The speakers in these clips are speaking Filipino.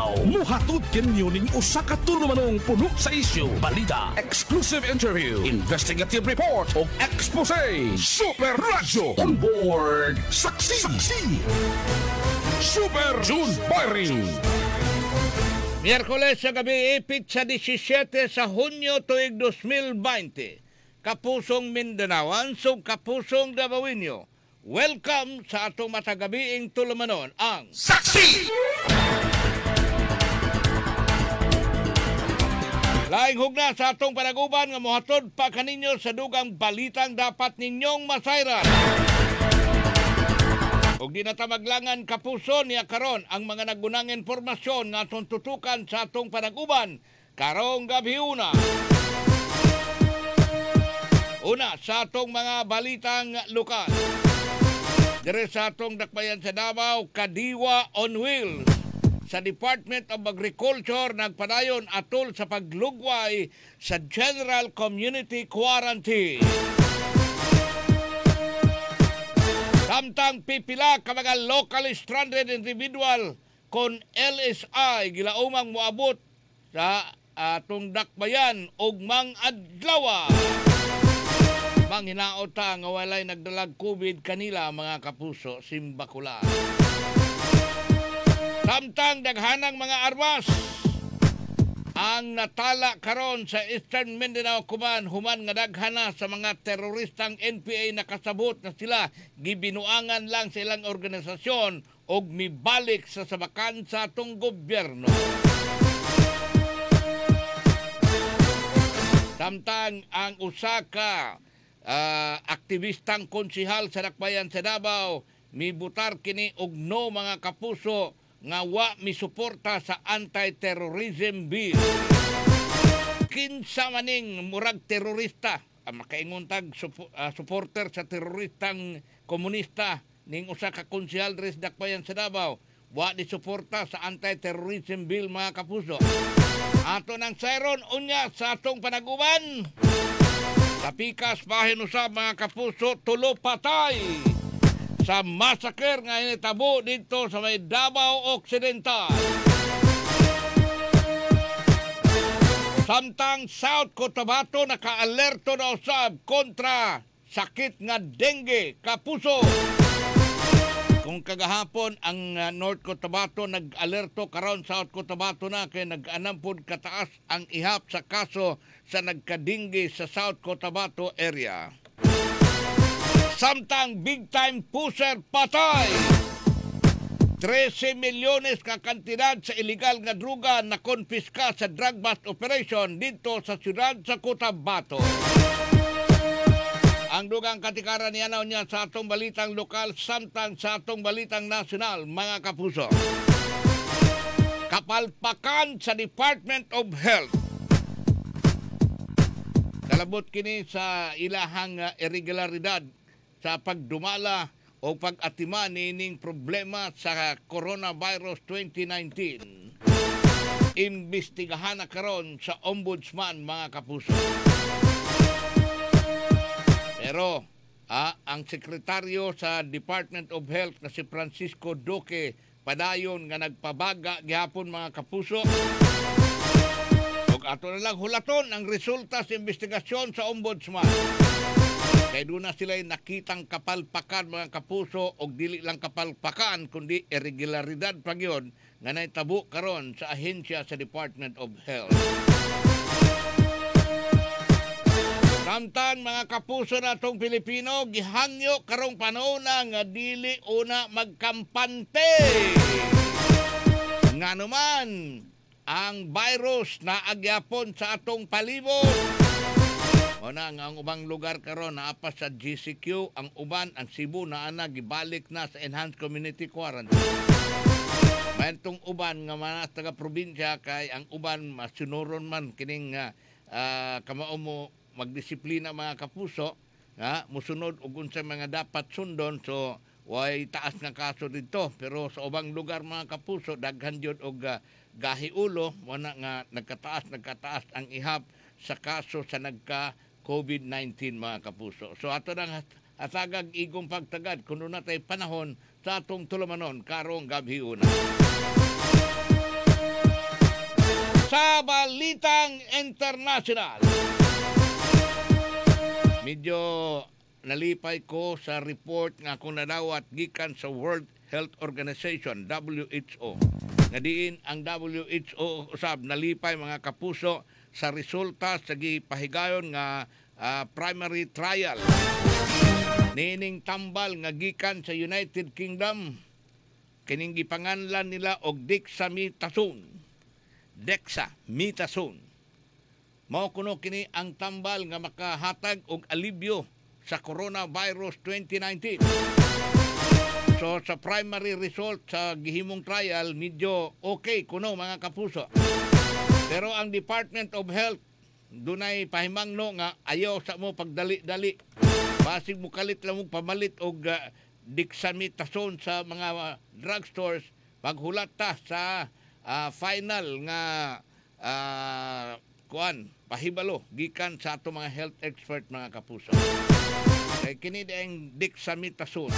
Mindanao. Muhatod kinyo ning usa ka tulumanong puno sa isyu, balita, exclusive interview, investigative report o expose. Super Radyo on board. Saksi. Super June Byring. Miyerkules sa gabi, ipit sa 17 sa Hunyo tuig 2020. Kapusong Mindanaoan, sub kapusong Davao. Welcome sa atong matagabiing tulumanon ang Saksi! Laing hugna sa atong panaguban nga mohatod pa kaninyo sa dugang balitang dapat ninyong masayran. Ug di na ta maglangan kapuso niya karon ang mga nagunang impormasyon nga atong tutukan sa atong panaguban karong gabi una. Una sa atong mga balitang lokal. Dire sa atong dakbayan sa Davao, Kadiwa on Wheels. Sa Department of Agriculture nagpadayon atol sa paglugway sa General Community Quarantine. Samtang pipila ka mga locally stranded individual kon LSI gilaumang moabot sa atong dakbayan og mang-adlaw. Manghinaot ta nga walay nagdalag COVID kanila mga kapuso simbakula. Samtang daghanang mga armas ang natala karon sa Eastern Mindanao Kuban human nga daghana sa mga teroristang NPA nakasabot na sila gibinuangan lang sa ilang organisasyon og mibalik sa sabakan sa atong gobyerno. Samtang ang usa ka aktivistang konsihal sa dakbayan sa Davao mibutar kini og no mga kapuso nga wa misuporta sa anti-terrorism bill. Kinsa maning murag terorista makaingon tag supporter sa teroristang komunista ning usa ka konsihal res dakbayan sa Davao wa di suporta sa anti-terrorism bill mga kapuso. Ato nang sayron unya sa atong panaguban. Sa pikas bahin usab mga kapuso, tulo patay sa massacre nga initabo dito sa may Davao Occidental. Samtang South Cotabato naka-alerto na usab kontra sakit nga dengue kapuso. Kung kagahapon ang North Cotabato nag-alerto karon South Cotabato na kay nag-anampod kataas ang ihap sa kaso sa nagkadinggi sa South Cotabato area. Samtang big time pusher patay. 13 milyones ka kantidad sa illegal nga druga na konfiska sa drug bust operation dito sa siyudad sa Cotabato. Ang dugang katikaran niya sa atong balitang lokal samtang sa atong balitang nasyonal, mga kapuso. Kapalpakan sa Department of Health. Dalabot kini sa ilahang irregularidad sa pagdumala o pag-atima nining problema sa coronavirus 2019. Imbestigahan na karon sa ombudsman, mga kapuso. Pero ang sekretaryo sa Department of Health na si Francisco Duque padayon nga nagpabaga gihapon, mga kapuso. Ug ato na lang hulaton ang resulta sa investigasyon sa ombudsman. Kaya doon na sila nakitang kapalpakan, mga kapuso, og dili lang kapalpakan kundi irregularidad pa gyud nga naitabo karon sa ahensya sa Department of Health. Samtang mga kapuso natong Pilipino, gihangyo karong panahon nga dili una magkampante. Nga naman, ang virus na agyapon sa atong palibot. O na, ang ubang lugar karon naapa sa GCQ, ang uban, ang Cebu na gibalik na sa Enhanced Community Quarantine. Mayroong uban nga manas taga probinsya kay ang uban masunuron man kining kamao mo magdisiplina, mga kapuso, musunod og unsay mga dapat sundon. So way taas nga kaso dito, pero sa ubang lugar, mga kapuso, daghan jud og gahiulo mo na nga nagkataas ang ihap sa kaso sa nagka COVID-19, mga kapuso. So ato nang atagag igong pagtagad kuno na tay panahon sa atong tulumanon karong gabi una. Balitang International. Medyo nalipay ko sa report nga akong nadawat gikan sa World Health Organization, WHO. Nga diin ang WHO usab nalipay mga kapuso sa resulta sa gipahigayon nga primary trial. Nining tambal nga gikan sa United Kingdom, kining gipanganlan nila og dexamethasone. Mao kuno kini ang tambal nga makahatag og alibyo sa coronavirus 2019. So sa primary result sa gihimong trial, medyo okay kuno mga kapuso. Pero ang Department of Health dunay pahimangno nga ayaw sa mo pagdali-dali. Basig mo kalit lang mo pamalit og dexamethasone sa mga drugstores paghulat ta sa final nga pahibalo gikan sa ato mga health expert mga kapuso. Kay kini daing dexamethasone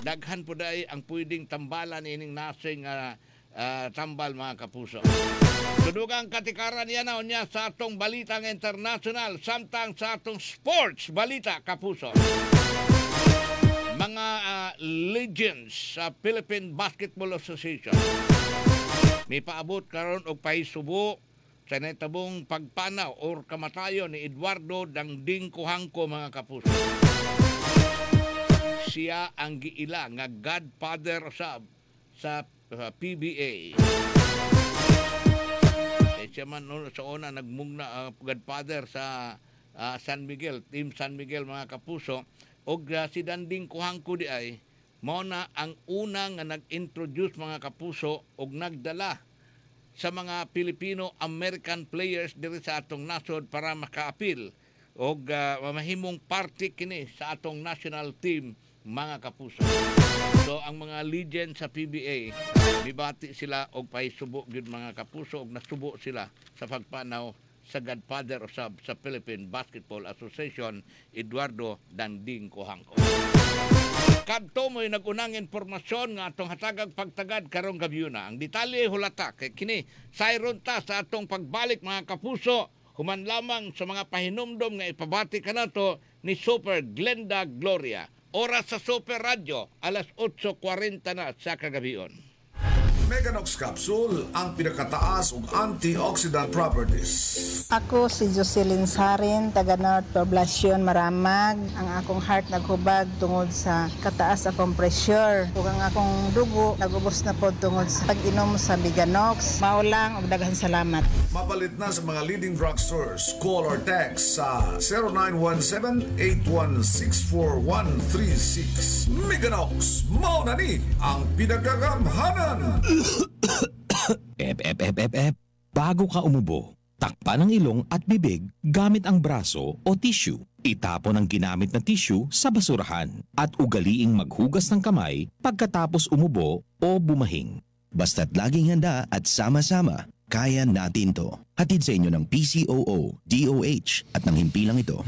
daghan po daay ang pwedeng tambalan ining nasing tambal mga kapuso. Sudugang katikaran yan na niya sa atong balitang international samtang sa atong sports balita kapuso. Mga legends sa Philippine Basketball Association may paabot karon og pahisubo sa nahitabong pagpanaw or kamatayon ni Eduardo Dangding Kuhangko mga kapuso. Siya ang giila nga godfather sa PBA. Siya man sa una nagmungna godfather sa San Miguel, Team San Miguel mga kapuso. Og si Dangding Kuhangko di ay mao na ang una nga nag-introduce mga kapuso og nagdala sa mga Filipino-American players diri sa atong nasod para makaapil og mamahimong party kini sa atong national team mga kapuso. So ang mga legend sa PBA mibati sila og pahisubo gyud mga kapuso og nasubo sila sa pagpanaw sa godfather sa Philippine Basketball Association, Eduardo Dangding Kuhangko. Kadto mo'y nagunang informasyon nga atong hatagag pagtagad karong gabi na. Ang detalye hulata kay kini sayron ta sa atong pagbalik mga kapuso human lamang sa mga pahinumdom nga ipabati kanato ni Super Glenda Gloria. Oras sa Super Radio, alas 8:40 na sa kagabion. Meganox Capsule, ang pinakataas ug antioxidant properties. Ako si Jocelyn Sarin, taga North Poblacion, Maramag. Ang akong heart naghubag tungod sa kataas akong pressure. Ug ang akong dugo nagubos na pod tungod sa pag-inom sa Meganox. Mao lang ug daghan salamat. Mapalit na sa mga leading drugstores. Call or text sa 0917-816-4136. Meganox, mao na ni ang pinagagamhanan. Bago ka umubo, takpan ang ilong at bibig gamit ang braso o tissue. Itapon ang ginamit na tissue sa basurahan at ugaliing maghugas ng kamay pagkatapos umubo o bumahing. Basta't laging handa at sama-sama, kaya natin to. Hatid sa inyo ng PCOO, DOH at ng himpilang ito.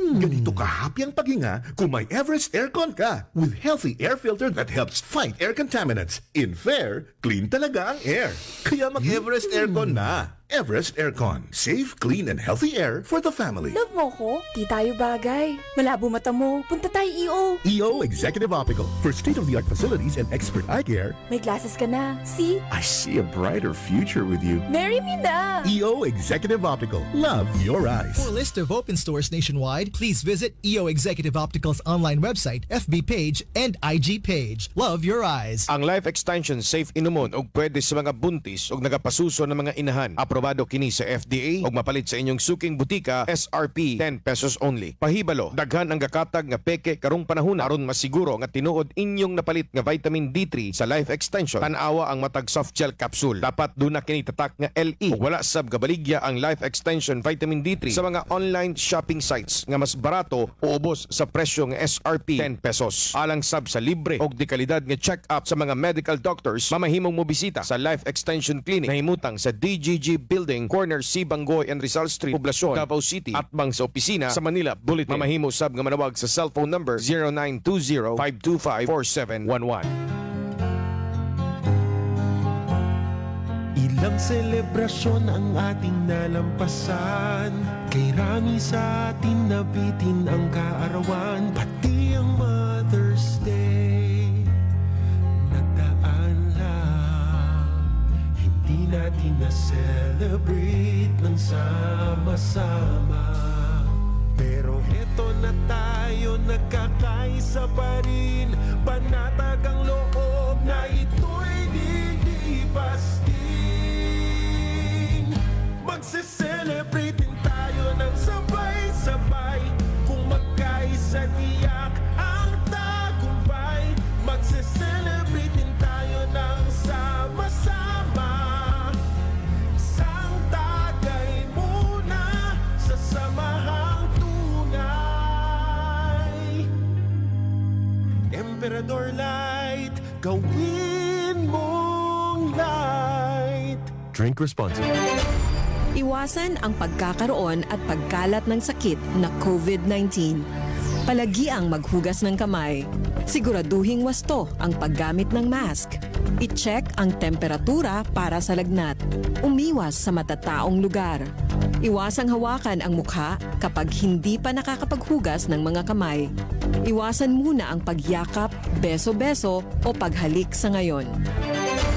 Ganito ka-happy ang paghinga kung may Everest Aircon ka with healthy air filter that helps fight air contaminants. In fair, clean talaga ang air. Kaya mag-Everest Aircon na. Everest Aircon. Safe, clean, and healthy air for the family. Love mo ko? Di tayo bagay. Malabo mata mo. Punta tayo EO. EO Executive Optical. For state-of-the-art facilities and expert eye care. May glasses ka na. See? I see a brighter future with you. Marry me na. EO Executive Optical. Love your eyes. For a list of open stores nationwide, please visit EO Executive Optical's online website, FB page, and IG page. Love your eyes. Ang Life Extension Safe Inumon og pwede sa mga buntis og nagapasuso ng mga inahan. Aprobado kini sa FDA og mapalit sa inyong suking butika SRP 10 pesos only. Pahibalo, daghan ang gakatag nga peke karong panahon aron masiguro nga tinuod inyong napalit nga vitamin D3 sa Life Extension. Tan-awa ang matag soft gel capsule. Dapat duna kini tatak nga LE ug wala sab gabaligya ang Life Extension vitamin D3 sa mga online shopping sites nga mas barato o ubos sa presyo nga SRP 10 pesos. Alang sab sa libre og dekalidad nga check-up sa mga medical doctors, mamahimong mo bisita sa Life Extension Clinic na himutang sa DGG Building, corner C. Bangoy and Rizal Street, Poblacion, Davao City, at bang sa opisina sa Manila Bulletin. Mamahimo sab nga manawag sa cellphone number 0920-525-4711. Ilang selebrasyon ang ating nalampasan, kay rami sa atin nabitin ang kaarawan, pati ang Mother's Day nagdaan lang. Hindi natin na-celebrate ng sama-sama, pero heto na tayo, nagkakaisa pa rin. Panatag ang loob na ito'y lilipas din. Magse-celebrate din tayo ng sabay-sabay, kung magkaisa tiyak ang tagumpay. Magse-celebrate din tayo ng sama-sama. Isang tagay muna sa samahang tunay. Emperador Light, gawin mong light. Drink responsibly. Iwasan ang pagkakaroon at pagkalat ng sakit na COVID-19. Palagiang maghugas ng kamay. Siguraduhing wasto ang paggamit ng mask. I-check ang temperatura para sa lagnat. Umiwas sa matataong lugar. Iwasang hawakan ang mukha kapag hindi pa nakakapaghugas ng mga kamay. Iwasan muna ang pagyakap, beso-beso o paghalik sa ngayon.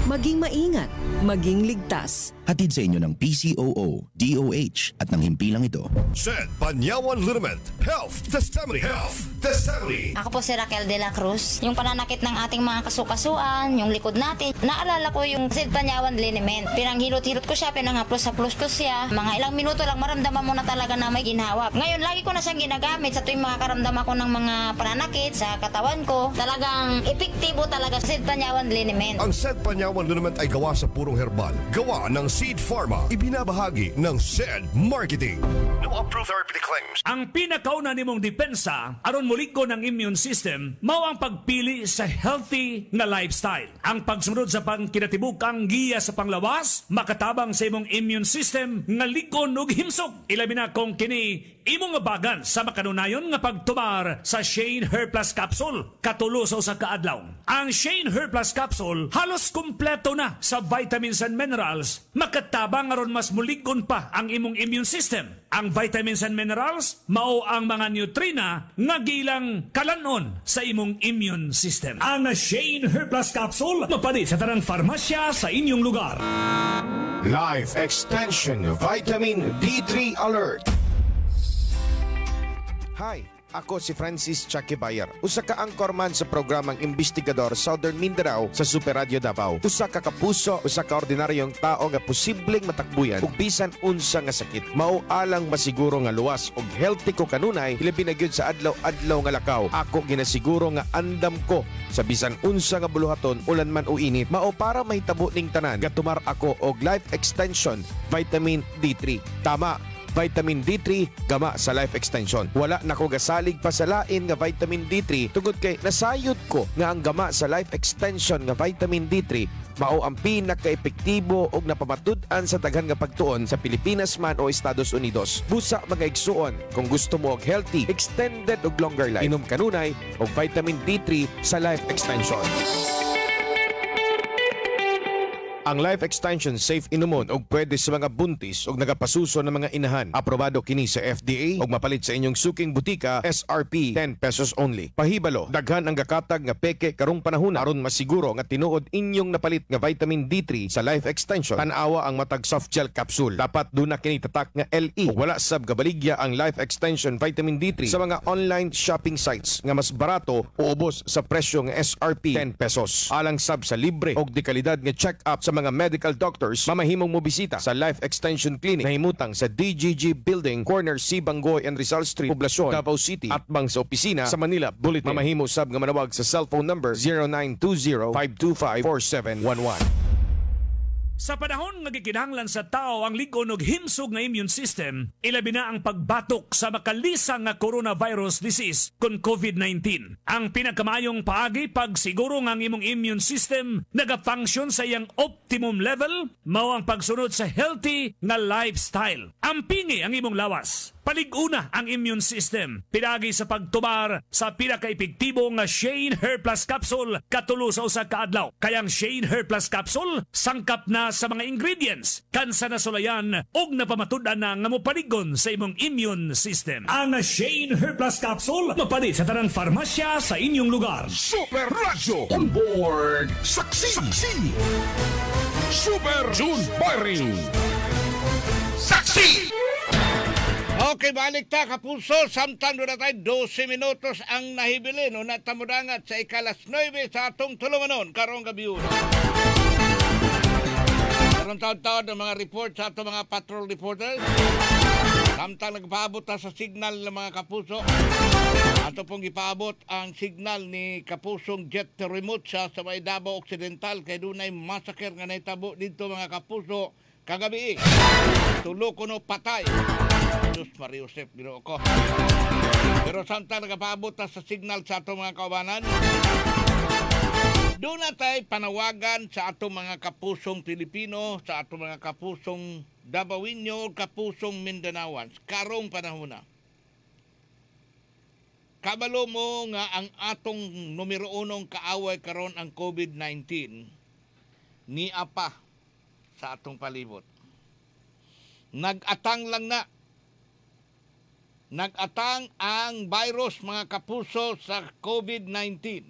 Maging maingat, maging ligtas. Hatid sa inyo ng PCOO, DOH at ng himpilang ito. SED Panyawan Liniment Health Testimony. Health Testimony. Ako po si Raquel de la Cruz. Yung pananakit ng ating mga kasukasuan, yung likod natin, naalala ko yung SED Panyawan Liniment. Pinanghilot-hilot ko siya, pinanghaplos-haplos ko siya. Mga ilang minuto lang maramdaman mo na talaga na may ginhawa. Ngayon, lagi ko na siyang ginagamit sa tuwing makakaramdam ako ng mga pananakit sa katawan ko. Talagang epektibo talaga SED Panyawan Liniment. Ang SED Panyawan Liniment ay gawa sa purong herbal. Gawa ng Seed Pharma. Ibinabahagi ng SED Marketing. No approved therapeutic claims. Ang pinakauna nimong depensa aron muliko ng immune system mao ang pagpili sa healthy na lifestyle. Ang pagsunod sa pangkinatibukang giya sa panglawas makatabang sa imong immune system nga likon ug himsog. Ilabi na kung kini imong abagan sa makanunayon nga pagtumar sa Shane Hair Plus Capsule katulo sa usa ka adlaw. Ang Shane Hair Plus Capsule halos kumpleto na sa vitamins and minerals, makatabang aron mas mulikon pa ang imong immune system. Ang vitamins and minerals mao ang mga nutrina nga gilang kalanon sa imong immune system. Ang Shane Hair Plus Capsule mapani sa tanang farmasya sa inyong lugar. Life Extension Vitamin D3 Alert. Hi, ako si Francis Chucky Bayer. Usa ka anchorman sa programang Investigador Southern Mindanao sa Super Radio Davao. Usa ka kapuso, usa ka ordinaryong tao nga posibleng matakbuyan ug bisan unsa nga sakit. Mao alang masiguro nga luwas ug healthy ko kanunay, hilabi na gyud sa adlaw-adlaw nga lakaw. Ako ginasiguro nga andam ko sa bisan unsa nga buluhaton, ulan man o init. Mao para mahitabo ning tanan, gatumar ako og Life Extension Vitamin D3. Tama, Vitamin D3 gama sa Life Extension. Wala na ko gasalig pa sa lain nga Vitamin D3 tungod kay nasayod ko nga ang gama sa Life Extension nga Vitamin D3 mao ang pinaka-epektibo og napamatud-an sa daghan nga pagtuon sa Pilipinas man o Estados Unidos. Busa mga igsuon, kung gusto mo og healthy, extended ug longer life, inom kanunay og Vitamin D3 sa Life Extension. Ang Life Extension safe inumon og pwede sa mga buntis og nagapasuso ng mga inahan. Aprobado kini sa FDA og mapalit sa inyong suking butika SRP 10 pesos only. Pahibalo, daghan ang gakatag nga peke karong panahon aron masiguro nga tinuod inyong napalit nga Vitamin D3 sa Life Extension. Tan-awa ang matag soft gel capsule. Dapat duna kini tatak nga LE. Wala sab gabaligya ang Life Extension Vitamin D3 sa mga online shopping sites nga mas barato o ubos sa presyo nga SRP 10 pesos. Alang sab sa libre og dekalidad nga check-up sa mga medical doctors, mamahimong mo bisita sa Life Extension Clinic na himutang sa DGG Building, corner C. Bangoy and Rizal Street, Poblacion, Davao City, at bang sa opisina sa Manila Bulletin. Mamahimo sab nga manawag sa cellphone number 0920-525-4711. Sa panahon nga gikinahanglan sa tao ang likon og himsog nga immune system, ilabi na ang pagbatok sa makalisang nga coronavirus disease kon COVID-19. Ang pinakamayong paagi pag siguro nga ang imong immune system naga-function sa iyang optimum level, mao ang pagsunod sa healthy nga lifestyle. Ampingi ang imong lawas. palig-una ang immune system. Pinagi sa pagtumar sa pinaka-epektibo nga Shane Hair Plus Capsule katulo sa usa ka adlaw. Kayang Shane Hair Plus Capsule sangkap na sa mga ingredients kansa na sulayan og napamatud-an na nga mopaligon sa imong immune system. Ang Shane Hair Plus Capsule mapalit sa tanang farmasya sa inyong lugar. Super Radyo on board. Saksi. Super June Barry. Saksi. Okay, balik ta kapuso. Samtang doon na tayo 12 minutos ang nahibili no natamudangat sa ikalas 9 sa atong tulumanon karong gabi yun. Karong taon-taon ng mga report sa atong mga patrol reporters. Samtang nagpaabot ta sa signal ng mga kapuso. Ato pong ipaabot ang signal ni Kapusong Jet Remote sa may Davao Occidental kay dunay massacre nga nahitabo dito mga kapuso kagabi. Tulo kuno patay. Diyos Maria Josep, Ginoo ko. Pero samtang nagpaabot ta sa signal sa atong mga kaubanan, doon na tayo panawagan sa atong mga kapusong Pilipino, sa atong mga kapusong Davaoenyo, kapusong Mindanaoans, karong panahon na. Kabalo mo nga ang atong numero 1 kaaway karon ang COVID-19 ni apa sa atong palibot. Nag-atang lang na. Nag-atang ang virus mga kapuso sa COVID-19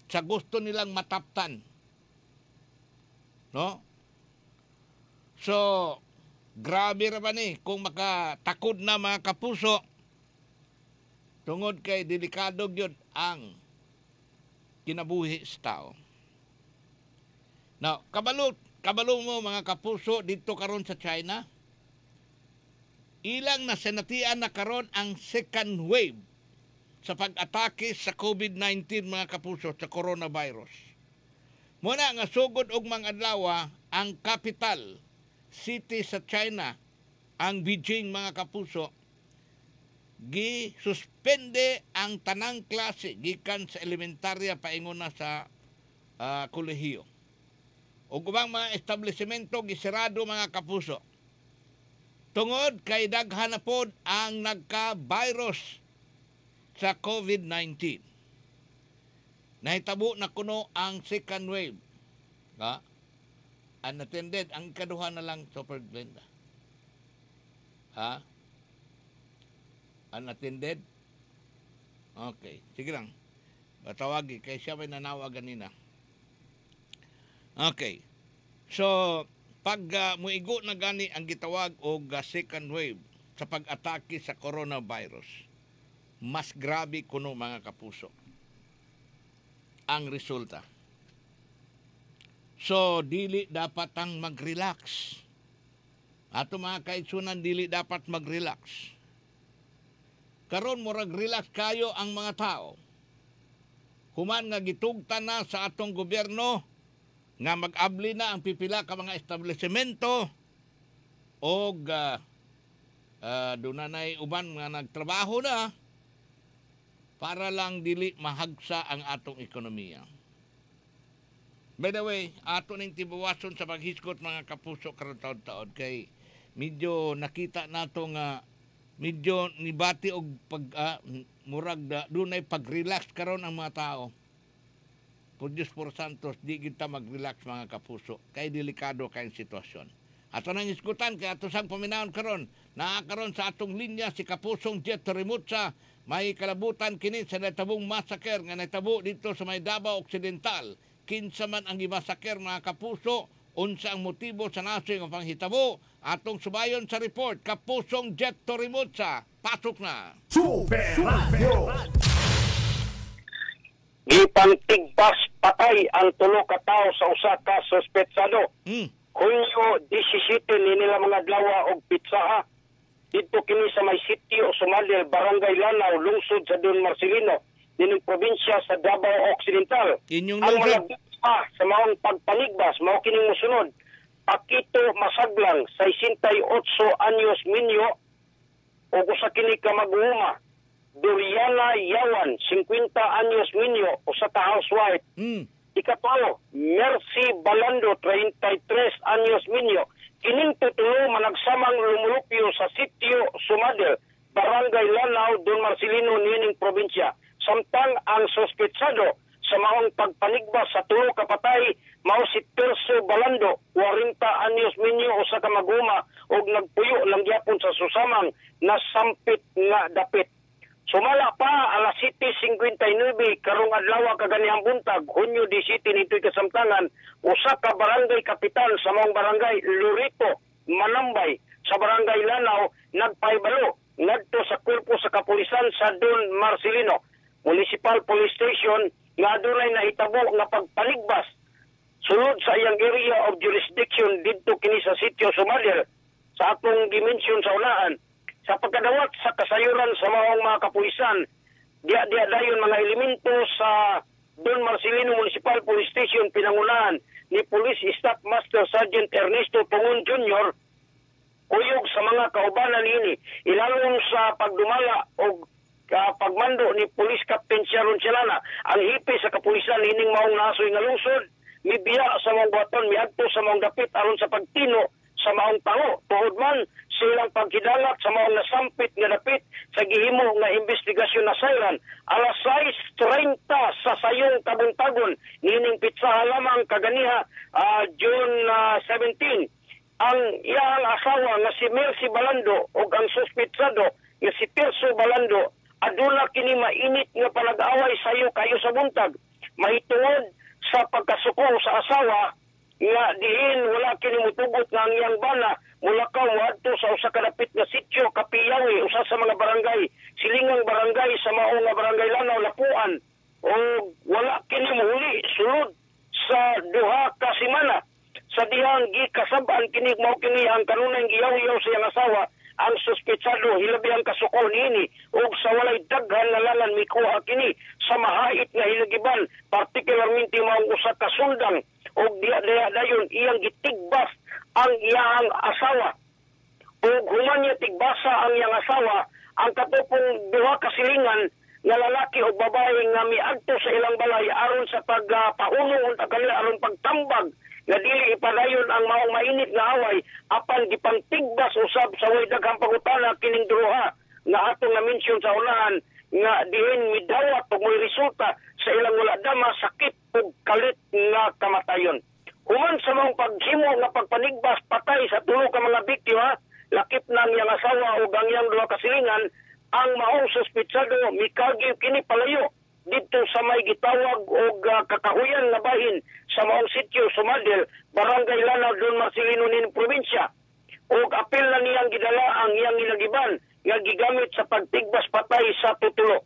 sa gusto nilang mataptan. No? So, grabe ra ba ni kung makatakod na mga kapuso tungod kay delikado gyud ang kinabuhi sa tao. Now, kabalo mo mga kapuso dito karon sa China, ilang nasenatian na karon ang second wave sa pag-atake sa COVID-19 mga kapuso sa coronavirus. Muna nga sugod og mga adlaw ang capital city sa China, ang Beijing mga kapuso, gi-suspende ang tanang klase gikan sa elementarya paingon na sa kolehiyo. Ug ubang mga establishmento gisirado mga kapuso. Tungod kay daghan na pod ang nagka-virus sa COVID-19. Nahitabo na kuno ang second wave. Ha? Unattended, ang ikaduha na lang Super Glenda. Ha? Unattended? Okay, sige lang. Batawagi, kay siya may nanawag ganina. Okay. So, pag muigo na gani ang gitawag o second wave sa pag-atake sa coronavirus, mas grabe kuno mga kapuso ang resulta. So, dili dapat ang mag-relax. Ato mga kaitsunan, dili dapat mag-relax. Karon murag relax kayo ang mga tao. Human nga gitugtan na sa atong gobyerno nga mag-abli na ang pipila ka mga establishmento o dunanay uban nga nagtrabaho na para lang dili mahagsa ang atong ekonomiya. By the way, ato ning tibuwason sa paghiskot mga kapuso karon taon-taon kay medyo nakita nato nga medyo nibati og murag dunay pag-relax karon ang mga tao. Por Diyos por Santos, di kita mag-relax mga kapuso. Kay delikado kayong sitwasyon. Ato nang iskutan, kaya ato sang paminahon karon. Nakakaroon sa atong linya si Kapusong Jet Remutsa. May kalabutan kini sa natabong massacre nga natabo dito sa may Davao Occidental. Kinsa man ang gimassacre mga kapuso. Unsa ang motibo sa nasoy nga panghitabo. Atong subayon sa report, Kapusong Jet Remutsa. Pasok na. Super Radio. Gipantigbas patay ang tulo ka tawo sa usa ka suspetsado. Hunyo 17 nila mga adlaw og pitsaha dito kini sa may sitio Sumalil, Barangay Lanao, lungsod sa Don Marcelino, dining probinsya sa Davao Occidental. Ang mga sa maong pagpanigbas mao kining mosunod. Pakito Masaglang, 68 anyos minyo og usa kini ka mag-uuma. Doriana Yawan, 50 anyos minyo, usa ka housewife. Ikatlo, Mercy Balando, 33 anyos minyo. Kining tutulo managsamang lumulupyo sa sitio Sumadel, Barangay Lanao, Don Marcelino, nining probinsya. Samtang ang sospetsado sa maong pagpanigba sa tulo ka patay mao si Terso Balando, 40 anyos minyo usa ka maguma og nagpuyo lang gyapon sa susamang na sampit nga dapit. Sumala pa alas 7:59 karong adlaw kaganihang buntag, Hunyo 17 nito'y kasamtangan, usa ka barangay kapitan sa maong barangay Lurito, Manambay sa barangay Lanao nagpahibalo ngadto sa kulpo sa kapulisan sa Don Marcelino Municipal Police Station nga adunay nahitabo nga pagpaligbas sulod sa iyang area of jurisdiction didto kini sa sitio Sumadel sa atong dimensyon sa unahan. Sa pagkadawat sa kasayuran sa maong mga kapulisan, diya dayon mga elemento sa Don Marcelino Municipal Police Station pinangunahan ni Police Staff Master Sergeant Ernesto Tungon Jr. kuyog sa mga kaubanan ini ilalong sa pagdumala o pagmando ni Police Captain Sharon Chalana ang hipi sa kapulisan ining maong nasoy nga lungsod mibiya sa mga buhaton miadto sa mga dapit aron sa pagtino sa maong tao tuhod man silang pagkidalat sa maong nasampit nga dapit sa gihimo nga investigasyon na sayran alas 6:30 sa sayong tabuntagon nining pitsaha lamang kaganiha June 17 ang iyang asawa nga si Mercy Balando o ang suspetsado nga si Terso Balando aduna kini mainit nga panag-away sayo kayo sa buntag mahitungod sa pagkasuko sa asawa nga diin wala kini mutugot nga ang iyang bana mulakaw moadto sa usa ka dapit nga sitio Kapiyawi usa sa mga barangay silingang barangay sa maong nga barangay Lanao Lapuan o wala kini mohuli sulod sa duha ka semana sa dihang gikasab-an kini mao kini ang kanunay giyaw-yaw sa iyang asawa ang suspetsado hilabi ang kasuko niini ug sa walay daghan nga lalan mikuha kini sa mahait nga hilagiban particularmente maong usa ka sundang ug diya dayon iyang gitigbas ang iyang asawa ug human niya tigbasa ang iyang asawa ang katupong duha ka silingan nga lalaki o babae nga miadto sa ilang balay aron sa pagpahunong unta kanila aron pagtambag nga dili ipadayon ang maong mainit nga away apan gipangtigbas usab sa way daghang pangutana kining duha nga atong na-mention sa unahan nga diin midawat ug may resulta sa ilang wala dama sakit ug kalit nga kamatayon. Human sa maong paghimo nga pagpanigbas patay sa tulo ka mga biktima lakip na ang iyang asawa ug ang iyang duha ka silingan ang maong suspetsado mikagi kini palayo dito sa may gitawag og kakahuyan na bahin sa maong sitio Sumadel, Barangay Lanao, Don Marcelino nin probinsya. Og apel na niyang gidala ang iyang ilagiban nga gigamit sa pagtigbas patay sa tutulo.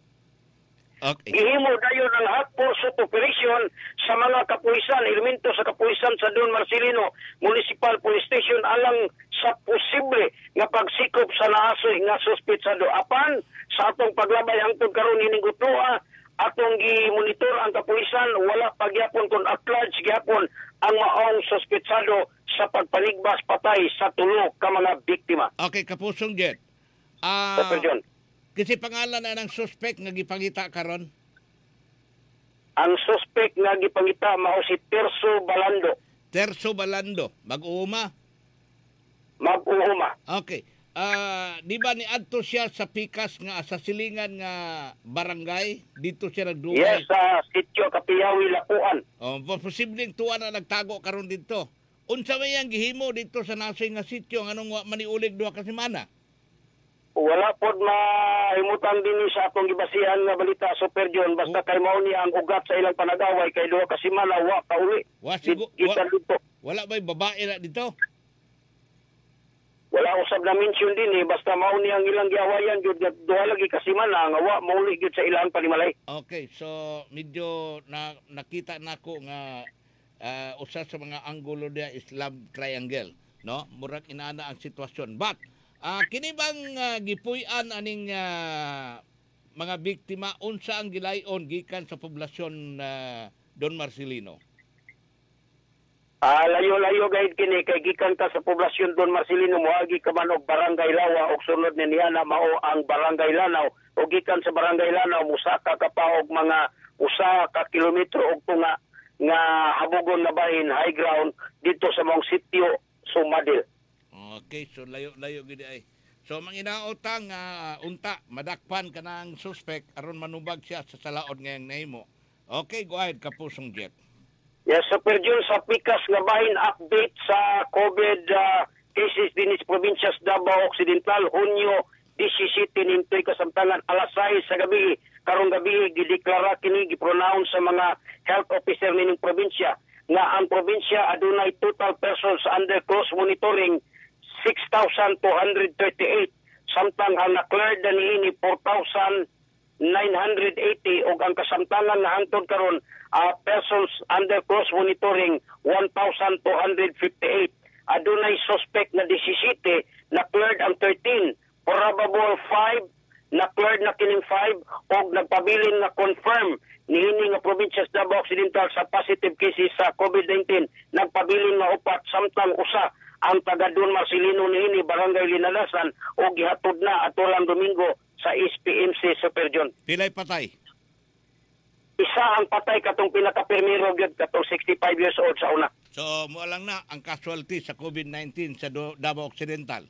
Okay. Gihimo dayon ang hot pursuit operation sa mga kapulisan, elemento sa kapulisan sa Don Marcelino Municipal Police Station alang sa posible nga pagsikop sa naasoy nga suspetsado. Apan sa atong paglabay hangtod karon ining gutloa atong gi-monitor ang kapulisan wala pagyapon kun at large gyapon ang maong suspetsado sa pagpanigbas patay sa tulo ka mga biktima. Okay, Kapusong Jet. John. Kasi pangalan na ng suspect nga gipangita karon? Ang suspect nga gipangita mao si Terso Balando. Terso Balando, mag-uuma? Mag-uuma. Okay. Di ba ni adto siya sa pikas nga sa silingan nga barangay dito siya nagduhay? Yes, sa sitio Kapiyawi Lapuan. Posibleng tuwa na nagtago karon dito. Unsa may ang gihimo dito sa nasoy nga sitio nganong wa maniulig duha ka semana? Wala pod mahimutan din sa atong gibasihan nga balita Super John basta kay mao ni ang ugat sa ilang panagaway kay duha ka semana wa kauli. Wala bay babae na dito? Wala usab na mention din basta mao ni ang ilang giawayan jud nga duha lagi ka semana nga wa mauli gyud sa ilang panimalay. Okay, so medyo nakita nako nga usa sa mga anggulo dia is love triangle, no? Murag inaana ang sitwasyon. But kini bang gipuy-an aning mga biktima unsa ang gilayon gikan sa poblasyon Don Marcelino? Layo-layo gayud kini kay gikan ta sa poblasyon Don Marcelino moagi ka man og Barangay Lawa og sunod ni niya na mao ang Barangay Lanao og gikan sa Barangay Lanao musaka ka pa og mga usa ka kilometro og tunga nga habugon na bahin high ground dito sa maong sitio Sumadel. Okay, so layo-layo gid ay. So manginaotang unta madakpan kanang suspect aron manubag siya sa salaod ngayong nahimo. Okay, go ahead Kapusong Jet. Yes, Super Jun, sa pikas nga bahin update sa COVID cases din sa provinsyas Davao Occidental, Hunyo 17 nintoy kasamtangan alas 6 sa gabi. Karong gabi gideklara kini gipronounce sa mga health officer nining probinsya nga ang probinsya adunay total persons under close monitoring 6,238 samtang ang na-cleared na niini 4,980 ug ang kasamtangan na hangtod karon persons under close monitoring 1,258. Adunay suspect na 17, na-cleared ang 13, probable 5, na-cleared na kining 5 ug nagpabilin na confirm niini nga probinsya sa Davao Occidental sa positive cases sa COVID-19 nagpabilin na 4 samtang usa ang taga Don Marcelino niini Barangay Linalasan o gihatod na atulang Domingo sa SPMC Super John. Pilay patay? Isa ang patay katong pinaka-primero gyud katong 65 years old sa una. So mo lang na ang casualty sa COVID-19 sa Davao Occidental.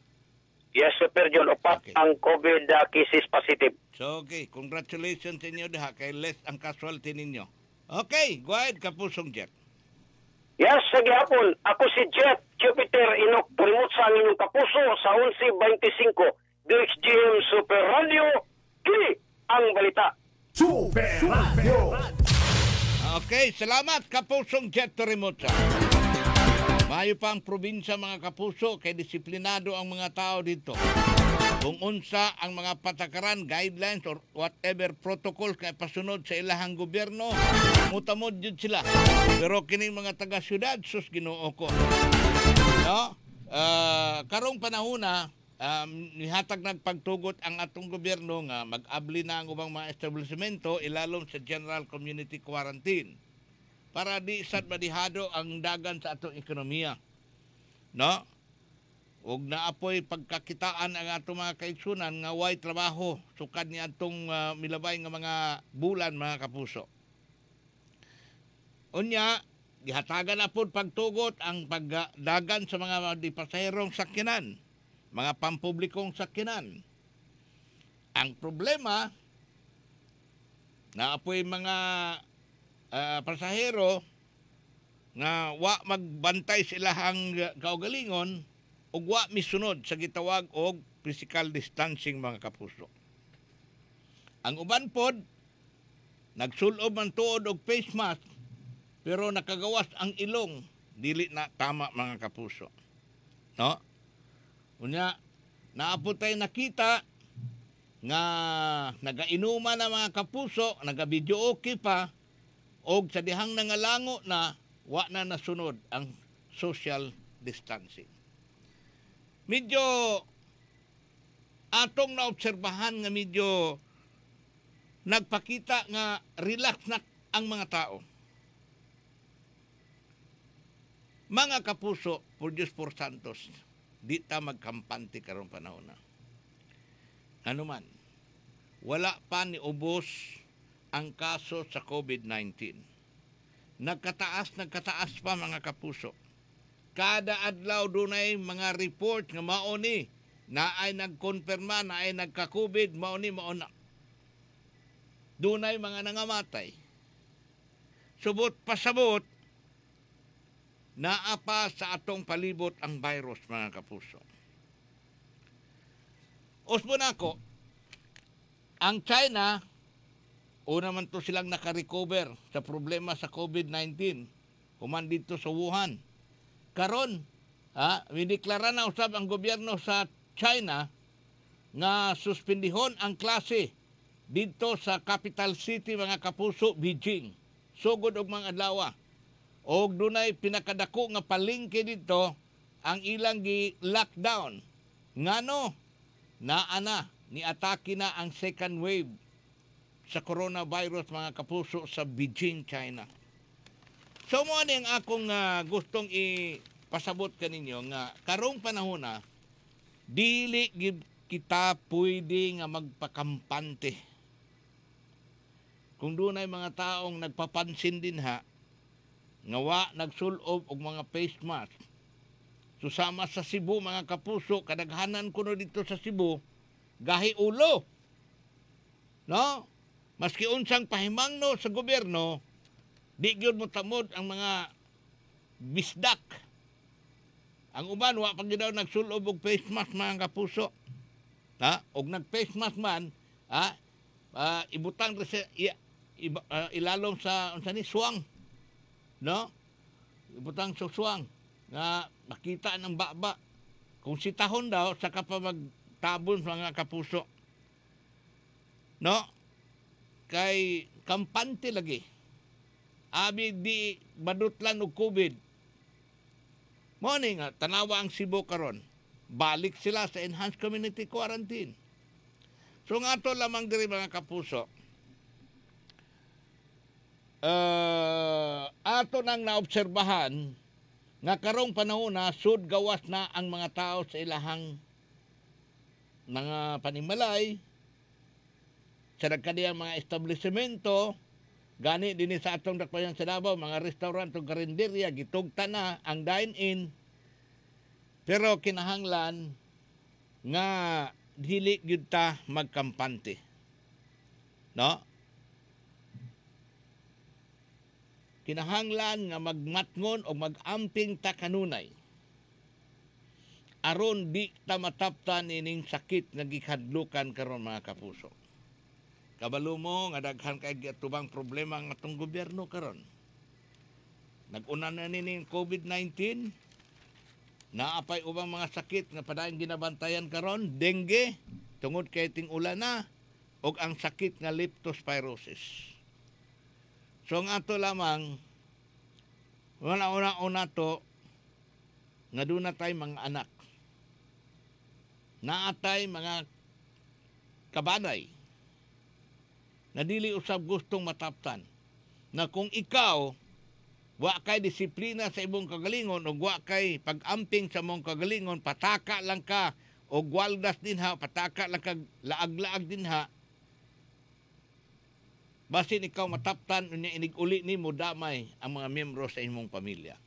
Yes, Super John. Upat ang COVID cases positive. So, okay. Congratulations sa inyo diha kay less ang casualty ninyo. Okay, go ahead, Kapusong Jet. Yes, sa gihapon. Ako si Jet Jupiter Inok. Remote sa inyong kapuso sa 11:25. DXGM Super Radio. Kini ang balita. Super Radio. Okay, salamat, Kapusong Jet Remote. Mayo pa ang probinsya mga kapuso kay disiplinado ang mga tao dito. Kung unsa ang mga patakaran, guidelines or whatever protocol kay pasunod sa ilahang gobyerno, mutamod jud sila. Pero kining mga taga-syudad, sus Ginoo ko. No? Karong panahona, nihatag nagpagtugot ang atong gobyerno nga mag-abli na ang ubang mga establishmento ilalom sa general community quarantine para di sad madihado ang dagan sa atong ekonomiya. No? Ug naapoy pagkakitaan ang atong mga kaigsunan nga way trabaho sukad ni atong milabay nga mga bulan mga kapuso. Unya, gihatagan na po pagtugot ang pagdagan sa mga pasaherong sakyanan, mga pampublikong sakyanan. Ang problema, naapoy mga pasahero nga wa magbantay sila ang kaugalingon ug wa misunod sa gitawag og physical distancing mga kapuso. Ang uban pod nagsulob man tuod og face mask pero nakagawas ang ilong dili na tama mga kapuso. No? Unya naapod tay nakita nga nagainuman na mga kapuso, naga-video okay pa og sa dihang nangalango na wa na nasunod ang social distancing. Medyo atong naobserbahan nga medyo nagpakita nga relax na ang mga tao. Mga kapuso, por Diyos por Santos, di ta magkampante karong panahon na. Ano man, wala pa ni ubos ang kaso sa COVID-19. Nagkataas pa mga kapuso. Kada adlaw dunay mga report nga maoni na ay nagkonfirma na ay nagka-COVID, maoni mauna. Dunay mga nangamatay. Subot pasabot, naapa sa atong palibot ang virus mga kapuso. Usbo na ako, ang China, una man to silang nakarecover sa problema sa COVID-19. Human dito sa Wuhan. Karon, mideklara na usab ang gobyerno sa China nga suspendihon ang klase dito sa capital city mga kapuso, Beijing. Sugod og mga adlaw. Og dunay pinakadako nga palengke dito ang ilang gi-lockdown. Ngano? Naana, ni-atake na ang second wave sa coronavirus mga kapuso sa Beijing, China. So mo ang akong gustong ipasabot kaninyo nga karong panahon na dili kita pwede nga magpakampante. Kung dunay mga taong nagpapansin din ha nga wa nagsulob og mga face mask, susama sa Cebu mga kapuso, kadaghanan ko no dito sa Cebu, gahi ulo. No? Maski unsang pahimangno sa gobyerno, di gyud mo tamod ang mga bisdak. Ang uban wa pa gyud daw nagsulob og face mask mga kapuso. Ha? Og nag-face mask man, ibutang ilalom sa unsa ni suwang. No? Ibutang sa suwang nga makita ng baba. Kung sitahon daw saka pa magtabon mga kapuso. No? Kay kampante lagi. Abi di badutlan og COVID. Mo ni nga tanawa ang Cebu karon. Balik sila sa enhanced community quarantine. So nga to lamang diri mga kapuso. Ato nang naobserbahan nga karong panahon na sud gawas na ang mga tao sa ilahang mga panimalay sa nagkadiyang mga establishmento gani dinhi sa atong dakbayan sa Davao, mga restaurant ug karinderya gitugta na ang dine-in. Pero kinahanglan nga dili gyud ta magkampante. No? Kinahanglan nga magmatngon o magamping ta kanunay. Aron di ta mataptan ining sakit nga gikadlukan karon mga kapuso. Kabalo mo nga daghan kay atubang problema nga atong gobyerno karon. Nag-una na nining COVID-19. Naapay ubang mga sakit nga padayon ginabantayan karon, dengue tungod kay ting ulan na ug ang sakit nga leptospirosis. So ang ato lamang una to nga doon na tayo mga anak. Naatay mga kabanay na dili usab gustong mataptan na kung ikaw wa kay disiplina sa imong kagalingon o wa kay pag-amping sa imong kagalingon, pataka lang ka o gwaldas dinha, pataka lang ka laag-laag dinha, basin ikaw mataptan unya inig-uli nimo damay ang mga miyembro sa imong pamilya.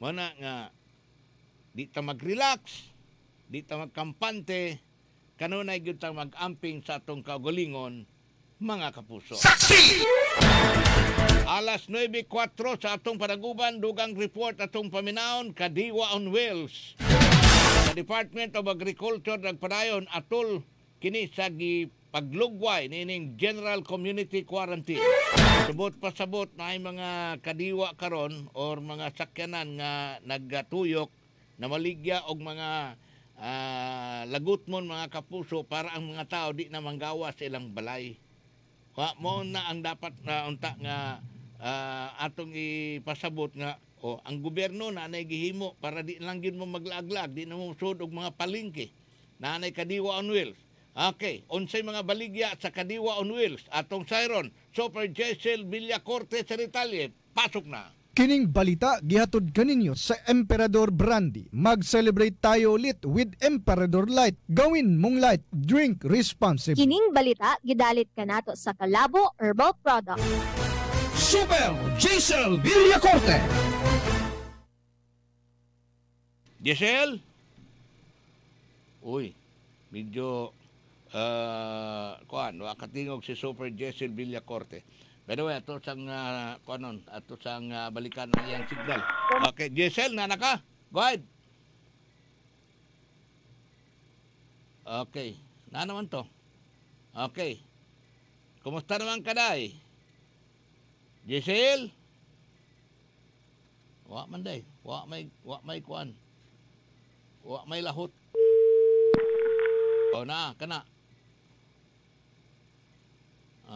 Mana nga di ta mag-relax, di ta magkampante, kanunay gyud ta mag-amping sa atong kagalingon mga kapuso. Saksi! Alas 9:04 sa atong panaguban, dugang report atong paminaon, Kadiwa on Wheels. Sa Department of Agriculture nagpadayon atol kini sa paglugway nining General Community Quarantine. Subot pasabot na ay mga kadiwa karon or mga sakyanan nga naggatuyok na maligya og mga lagutmon mga kapuso para ang mga tao di na manggawa sa ilang balay. Mo na ang dapat na unta nga atong ipasabot nga ang gobyerno na nay gihimo para di lang gyud mo maglaag-lag, di na mo sud og mga palengke. Nanay Kadiwa on Wheels. Okay, unsay mga baligya sa Kadiwa on Wheels atong siron Super Jessel Villacorte sa Detalye. Pasok na. Kining balita gihatod kaninyo sa Emperador Brandy. Mag-celebrate tayo ulit with Emperador Light. Gawin mong light, drink responsibly. Kining balita gidalit kanato sa Calabo Herbal Product. Super Jessel Villacorte. Jessel? Uy, medyo katingog si Super Jessel Villacorte. Pero ato sang ato sang balikan ang iyang signal. Okay, Jessel, nana ka? Go ahead. Okay, na naman to. Okay. Kumusta naman ka, day? Jessel? Wa man day. Wa may kuan. Wa may lahot. O na, kana.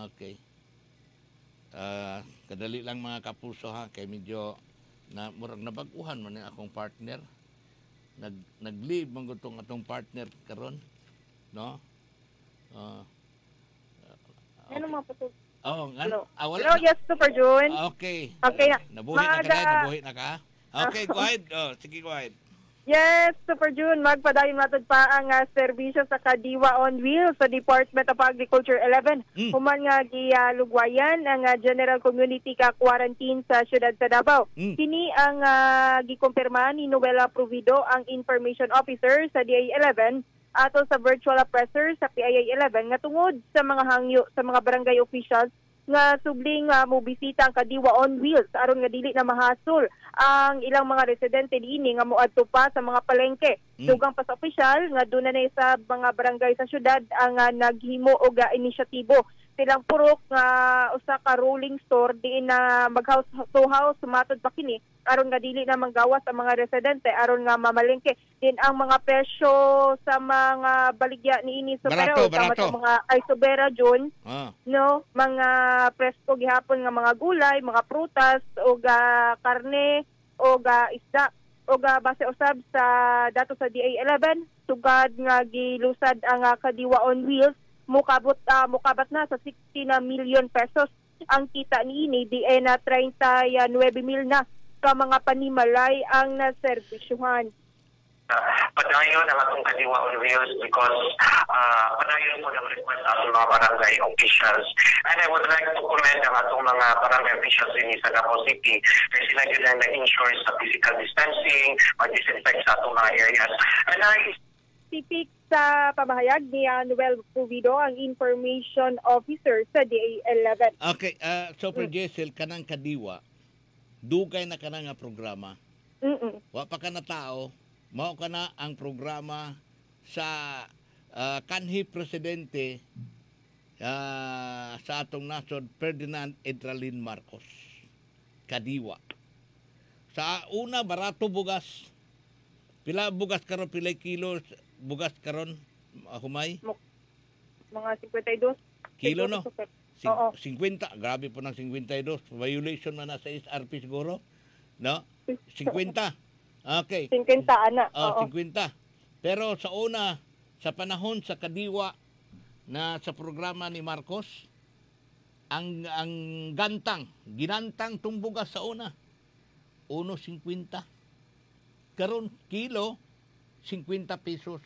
Okay. Kadali lang mga kapuso ha, kay medyo na murag nabaguhan man ang akong partner. Nag-leave man gutong atong partner karon, no? Ano mga puto? Hello. Hello, yes, Super June. Okay. Okay. Nabuhi na ka. Okay, go ahead. Sige, go ahead. Yes, Super June, magpadayon matod pa ang serbisyo sa Kadiwa on Wheels sa Department of Agriculture 11. Human nga gilugwayan ang General Community ka quarantine sa siyudad sa Davao. Kini ang gikumpirma ni Noela Provido, ang Information Officer sa DA11, ato sa virtual presser sa PIA11 nga tungod sa mga hangyo sa mga barangay officials nga subling mobisita ang Kadiwa on Wheels aron nga dili na mahasol ang ilang mga residente diini nga moadto pa sa mga palengke. Dugang pa sa opisyal nga doon na sa mga barangay sa syudad ang naghimo og inisyatibo. Silang purok nga usa ka rolling store diin na mag-house to house sumatod pa kini aron nga dili na manggawas ang mga residente aron nga mamalengke. Din ang mga presyo sa mga baligya niini sa pero sa mga isobera John, no, mga presko gihapon nga mga gulay, mga prutas o karne o isda o base usab sa dato sa DA11 sugad nga gilusad ang Kadiwa on Wheels mukabat na sa 60 na million pesos ang kita niini di na 39 mil na ka mga panimalay ang naserbisyuhan. Padayon ang atong Kadiwa on Wheels because padayon po ng request sa atong mga barangay officials. And I would like to commend ang atong mga barangay officials din sa Davao City kasi sila yun ang nag-ensure sa physical distancing, mag-disinfect sa atong mga areas. And Tipik sa pamahayag ni Noel Provido, ang Information Officer sa DA11. Okay, Super Jessel, kanang Kadiwa, dugay na kanang nga programa. Wa pa ka na tao, mao ka na ang programa sa kanhi presidente sa atong nasod Ferdinand Edralin Marcos. Kadiwa. Sa una, barato bugas. Pila bugas karon, pila kilo bugas karon, humay? Mga 52 kilo, no? 50. Grabe po ng 52. Violation man na sa SRP siguro. No? 50. Okay. 50 ana. 50. Pero sa una, sa panahon sa Kadiwa na sa programa ni Marcos, ang ginantang tumbugas sa una, 1.50. Karon kilo 50 pesos.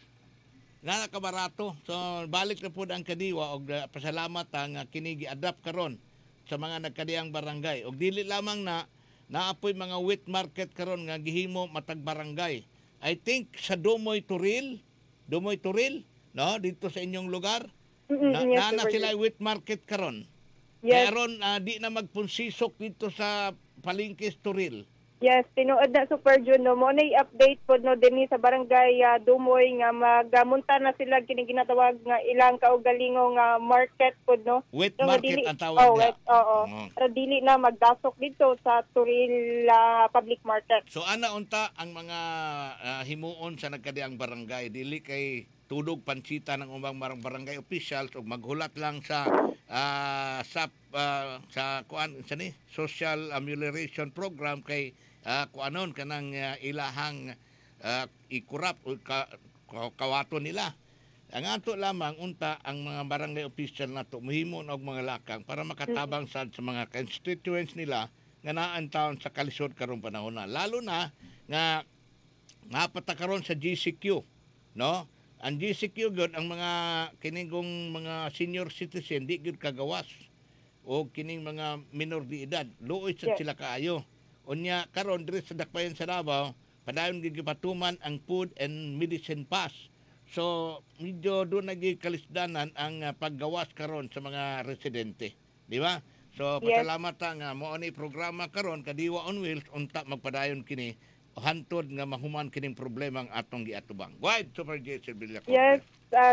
Na nakabarato. So balik na po ang Kadiwa og pasalamat ang kinigi adapt karon sa mga nagkadiyang barangay. Og dili lamang na naapoy mga wet market karon nga gihimo matag barangay. I think sa Dumoy Turil, no, dito sa inyong lugar, na sila wet market karon. Yes. Karon di na magpunsisok dito sa Palingkis Turil. Yes, tinuod na Super June, no mo nay update pod no dinhi sa barangay Dumoy nga magamunta na sila kini ginatawag nga ilang kaugalingong market pod no. Wet market ang tawag niya. Pero dili na magdasok dito sa Turil public market. So ana unta ang mga himuon sa nagkadiyang barangay, dili kay tulog pansita ng ubang barangay officials o maghulat lang sa kuan sa ni social amelioration program kay kuanon kanang ilahang ikurap o kawaton nila. Ang ato lamang unta ang mga barangay official nato mohimo og mga lakang para makatabang sa mga constituents nila nga naan taon sa kalisod karong panahon na. Lalo na nga napatakaron sa GCQ, no? Ang GCQ gyud ang mga kinigong mga senior citizen di gyud kagawas o kining mga minor de edad luoy sa sila kaayo. Unya karon diri sa dakbayan sa Davao padayon gyud gipatuman ang food and medicine pass. So medyo doon nagikalisdanan ang paggawas karon sa mga residente, di ba? So pasalamat nga mo ani programa karon Kadiwa on Wheels unta magpadayon kini hantod nga mahuman kining problema ang atong giatubang. Wide Super Jessel Villacorte. Yes,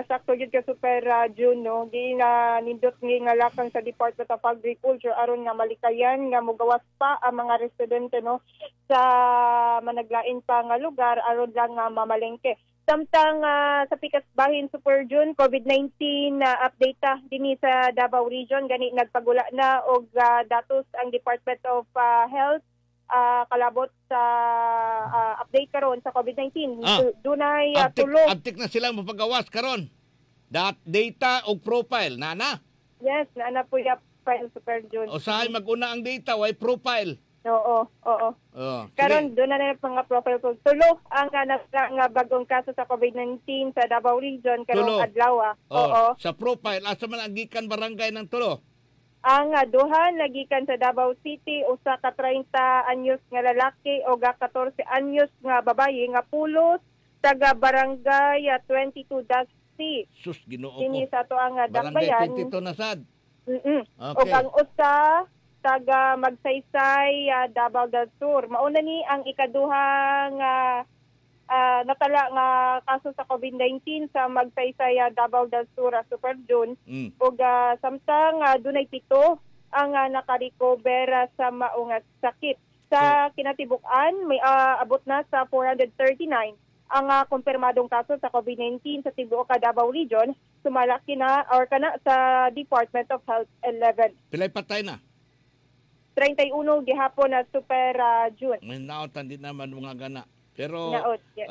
sakto gid ka Super June, no. Nindot nga lakang sa Department of Agriculture aron nga malikayan nga mogawas pa ang mga residente no sa managlain pa nga lugar aron lang nga mamalengke. Samtang sa pikas bahin Super June, COVID-19 update dinhi sa Davao Region gani nagpagula na og datos ang Department of Health kalabot sa update karon sa COVID-19. Dunay tulong. Abtik na sila mapagawas karon. Data o profile nana. Yes, nana po ya file Super June. Usahay maguna ang data way profile. Oo. Oh, Karon doon na mga profile po. Tulo ang nga bagong kaso sa COVID-19 sa Davao Region karong adlaw. Oo. Sa profile, asa man ang gikan barangay ng tulo? Ang duha nagikan sa Davao City, usa ka 30 anyos nga lalaki o ga 14 anyos nga babaye nga pulos taga barangay 22-C. Sus, Ginoo ko. Kini sa to ang Barangay dakbayan. 22 na sad. Okay. Okay. O ang usa taga Magsaysay, Davao del Sur. Mauna ni ang ikaduhang natala nga kaso sa COVID-19 sa Magsaysay, Davao del Sur, Super June. Ug samtang dunay 7 ang naka-recover sa maong sakit. Sa kinatibuk-an, may abot na sa 439 ang kumpirmadong kaso sa COVID-19 sa tibuok Davao Region. Sumalaki na or kana sa Department of Health 11. Pilay patay na? 31 gihapon na Super June. May naotan din naman mga gana. Pero yes.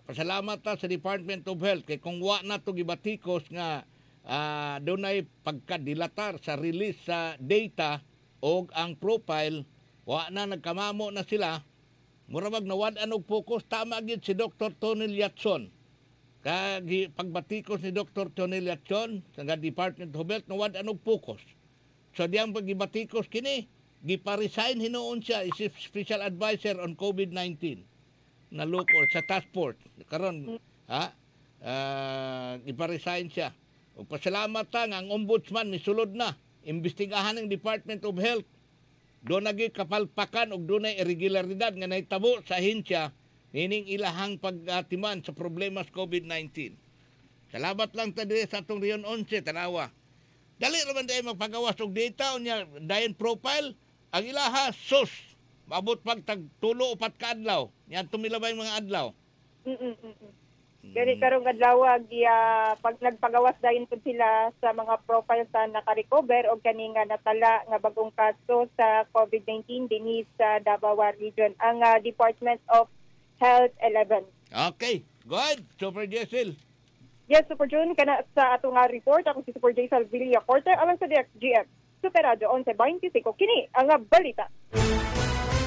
pasalamat ta sa Department of Health kay kung wa na to gibatikos nga doon ay pagkadilatar sa release sa data o ang profile, wa na nagkamamo na sila. Murabag nawad-an og focus. Tama gid si Dr. Tony Liatson. Kag pagbatikos ni Dr. Tony Liatson sa Department of Health, nawad-an og focus. So diyang paggibatikos kini, gipa-resign hinuon siya, is Special Advisor on COVID-19 na local sa task force. Karon, gipa-resign siya. O pasalamat ang ombudsman misulod na, imbestigahan ng Department of Health. Doon nagi kapalpakan o doon ay irregularidad nga nahitabo sa ahensya, nining ilahang pagatiman sa problema sa COVID-19. Salamat lang tadi sa atong Rion 11, tanawa. Dali naman dahil magpagawas og data o niya dayon profile, ang ilaha, sus, maabot pag tagtulo o patkaadlaw. Yan tumilabay mga adlaw. Gani karong adlaw pag nagpagawas dayon pud sila sa mga profile sa naka-recover o kani nga natala nga bagong kaso sa COVID-19 dinhi sa Davao Region. Ang Department of Health 11. Okay, good. Super Jessel. Yes, Super June, kana sa atong report, ako si Super Jaisal Villacorte, alang sa DXGM, Super Radio 1125, kini ang balita.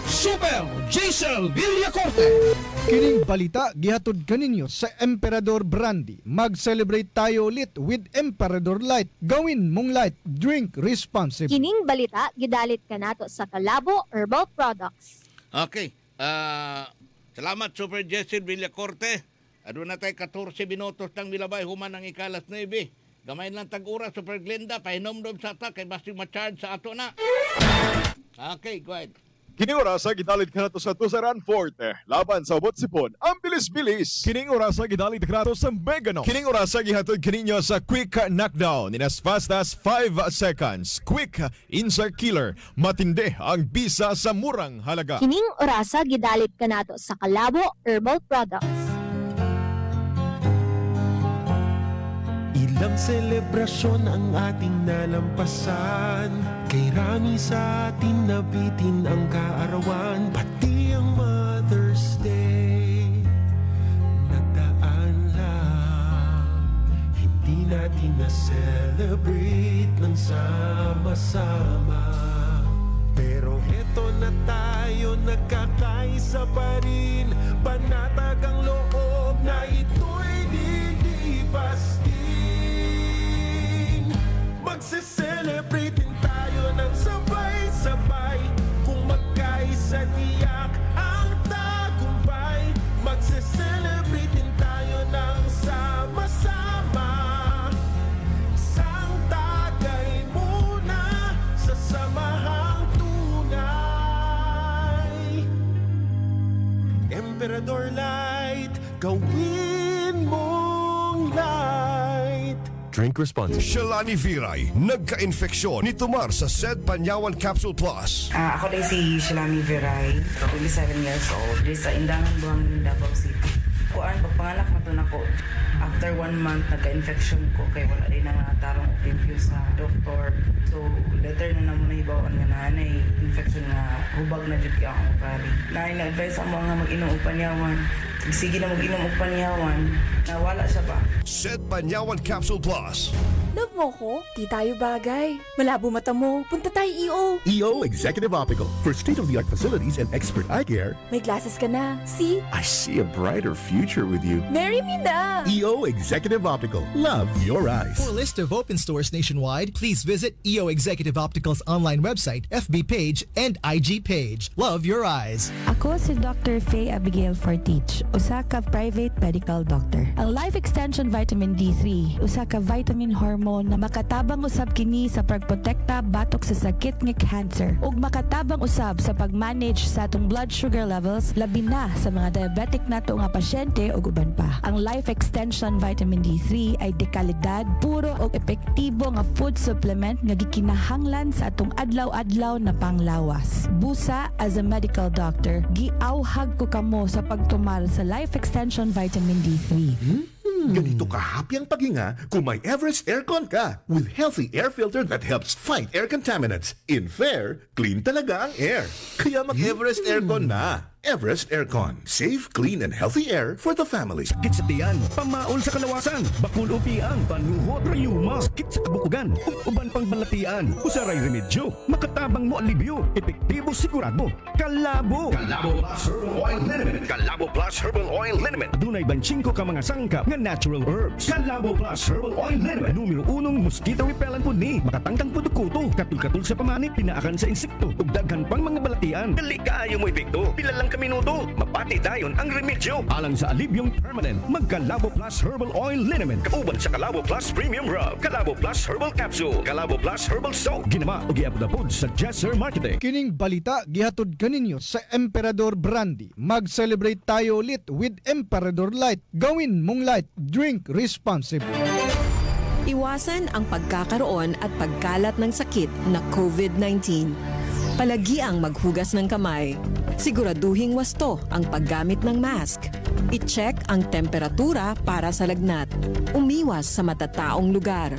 Super Jaisal Villacorte. Kining balita gihatod kaninyo sa Emperador Brandy. Mag-celebrate tayo ulit with Emperador Light. Gawin mong light, drink responsibly. Kining balita gidalit kanato sa Calabo Herbal Products. Okay. Salamat Super Jaisal Villacorte. Ado na tayo 14 minutos ng milabay human ang ikalas 9. Gamay lang tag-ura, Super Glenda, pahinomdom sa ta, kay basta ma-charge sa ato na. Okay, go ahead. Kining orasa gidalit kanato sa Tusaran Forte, laban sa Ubot Sipon, ang bilis-bilis. Kining orasa gidalit kanato sa Megano. Kining orasa gihatod kaninyo sa Quick Knockdown in as fast as 5 seconds. Quick Insect Killer, matindi ang bisa sa murang halaga. Kining orasa gidalit kanato sa Calabo Herbal Products. Ilang selebrasyon ang ating nalampasan, kay rami sa atin nabitin ang kaarawan, pati ang Mother's Day nagdaan lang. Hindi natin na-celebrate ng sama-sama, pero eto na tayo, nagkakaisa pa rin. Panatag ang loob na ito'y lilipas. Magse-celebrate din tayo ng sabay-sabay, kung magkaisa tiyak ang tagumpay. Magse-celebrate din tayo ng sama-sama, isang tagay muna sa samahang tunay. Emperador Light, gawin mong light. Drink responsibly. Shalani Viray, nagka-infeksyon ni tumar sa SED Panyawan Capsule Plus. Ako din si Shalani Viray, 27 years old, sa Indangan Buang, Davao City. Kuan, pagpanganak na to na ko. After 1 month, nagka-infection ko kay wala din na tarong review sa doktor. So, later na naman nahibawaan nga nanay, infection nga hubag na dyan ang ovary. Na-advise ang mga mag-inom upanyawan. Sige na mag-inom og panyawan. Nawala siya ba? Sed Panyawan Capsule Plus. Love mo ko? Di tayo bagay. Malabo mata mo. Punta tayo EO. EO Executive Optical. For state-of-the-art facilities and expert eye care. May glasses ka na. See? I see a brighter future with you. Marry me na! EO Executive Optical. Love your eyes. For a list of open stores nationwide, please visit EO Executive Optical's online website, FB page, and IG page. Love your eyes. Ako si Dr. Faye Abigail Fortich, usa ka private medical doctor. Ang Life Extension Vitamin D3, usa ka vitamin hormone na makatabang usab kini sa pagprotekta batok sa sakit nga cancer ug makatabang usab sa pag-manage sa atong blood sugar levels labi na sa mga diabetic nato nga pasyente ug uban pa. Ang Life Extension Vitamin D3 ay dekalidad, puro ug epektibo nga food supplement nga gikinahanglan sa atong adlaw-adlaw na panglawas. Busa, as a medical doctor, giawhag ko kamo sa pagtumal sa Life Extension Vitamin D3. Ganito ka-happy ang paghinga kung may Everest Aircon ka with healthy air filter that helps fight air contaminants. In fair, clean talaga ang air. Kaya mag-Everest Aircon na. Everest Aircon. Safe, clean, and healthy air for the family. Sakit sa tiyan, pamaol sa kalawasan, bakul o piang, panuhot, rayuma, sakit sa kabukugan, uban pang balatian, usaray remedyo, makatabang mo alibyo, epektibo sigurado, Kalabo! Kalabo Plus Herbal Oil Liniment. Kalabo Plus Herbal Oil Liniment. Dunay 25 ka mga sangkap nga natural herbs. Kalabo Plus Herbal Oil Liniment. Numero 1 mosquito repellent po ni, makatangtang putukuto, katul-katul sa pamanit, pinaakan sa insekto, ug daghan pang mga balatian. Dali kaayo mo epekto, pila lang ka minuto, mapati dayon ang remedyo. Alang sa alibyong permanent, magkalabo Plus Herbal Oil Liniment. Kauban sa Kalabo Plus Premium Rub, Kalabo Plus Herbal Capsule, Kalabo Plus Herbal Soap. Ginama o giapod sa Jesser Marketing. Kining balita gihatod kaninyo sa Emperador Brandy. Mag-celebrate tayo ulit with Emperador Light. Gawin mong light, drink responsibly. Iwasan ang pagkakaroon at pagkalat ng sakit na COVID-19. Palagiang maghugas ng kamay. Siguraduhing wasto ang paggamit ng mask. I-check ang temperatura para sa lagnat. Umiwas sa matataong lugar.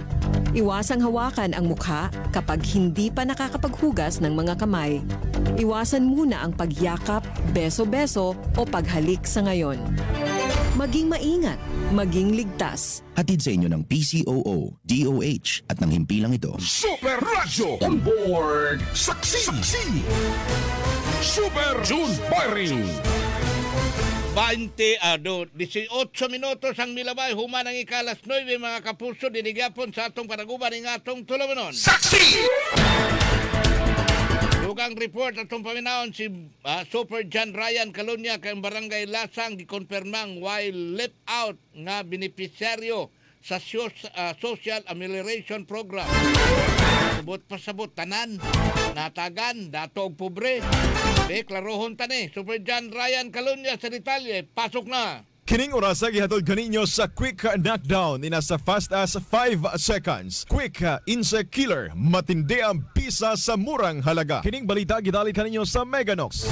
Iwasang hawakan ang mukha kapag hindi pa nakakapaghugas ng mga kamay. Iwasan muna ang pagyakap, beso-beso o paghalik sa ngayon. Maging maingat, maging ligtas. Hatid sa inyo ng PCOO, DOH at ng himpilang ito. Super Radyo on board. Saksi. Super June Firing. 18 minutos ang milabay, human ang ikalas 9 mga kapuso, dinigyapon sa atong panaguban ng atong tulawanon. Saksi! Dugang report atong paminahon si Super John Ryan Calunya kay Barangay Lasang gikonfirmang while left out nga beneficiaryo sa Social Amelioration Program. Subot pasabot tanan, natagan, dato og pobre. Deklarohon tani, Super John Ryan Calunya sa detalye, pasok na. Kining orasa gihatod kaninyo sa Quick Knockdown ina sa fast as 5 seconds. Quick Insect Killer, matindi ang bisa sa murang halaga. Kining balita gidalit kaninyo sa Meganox.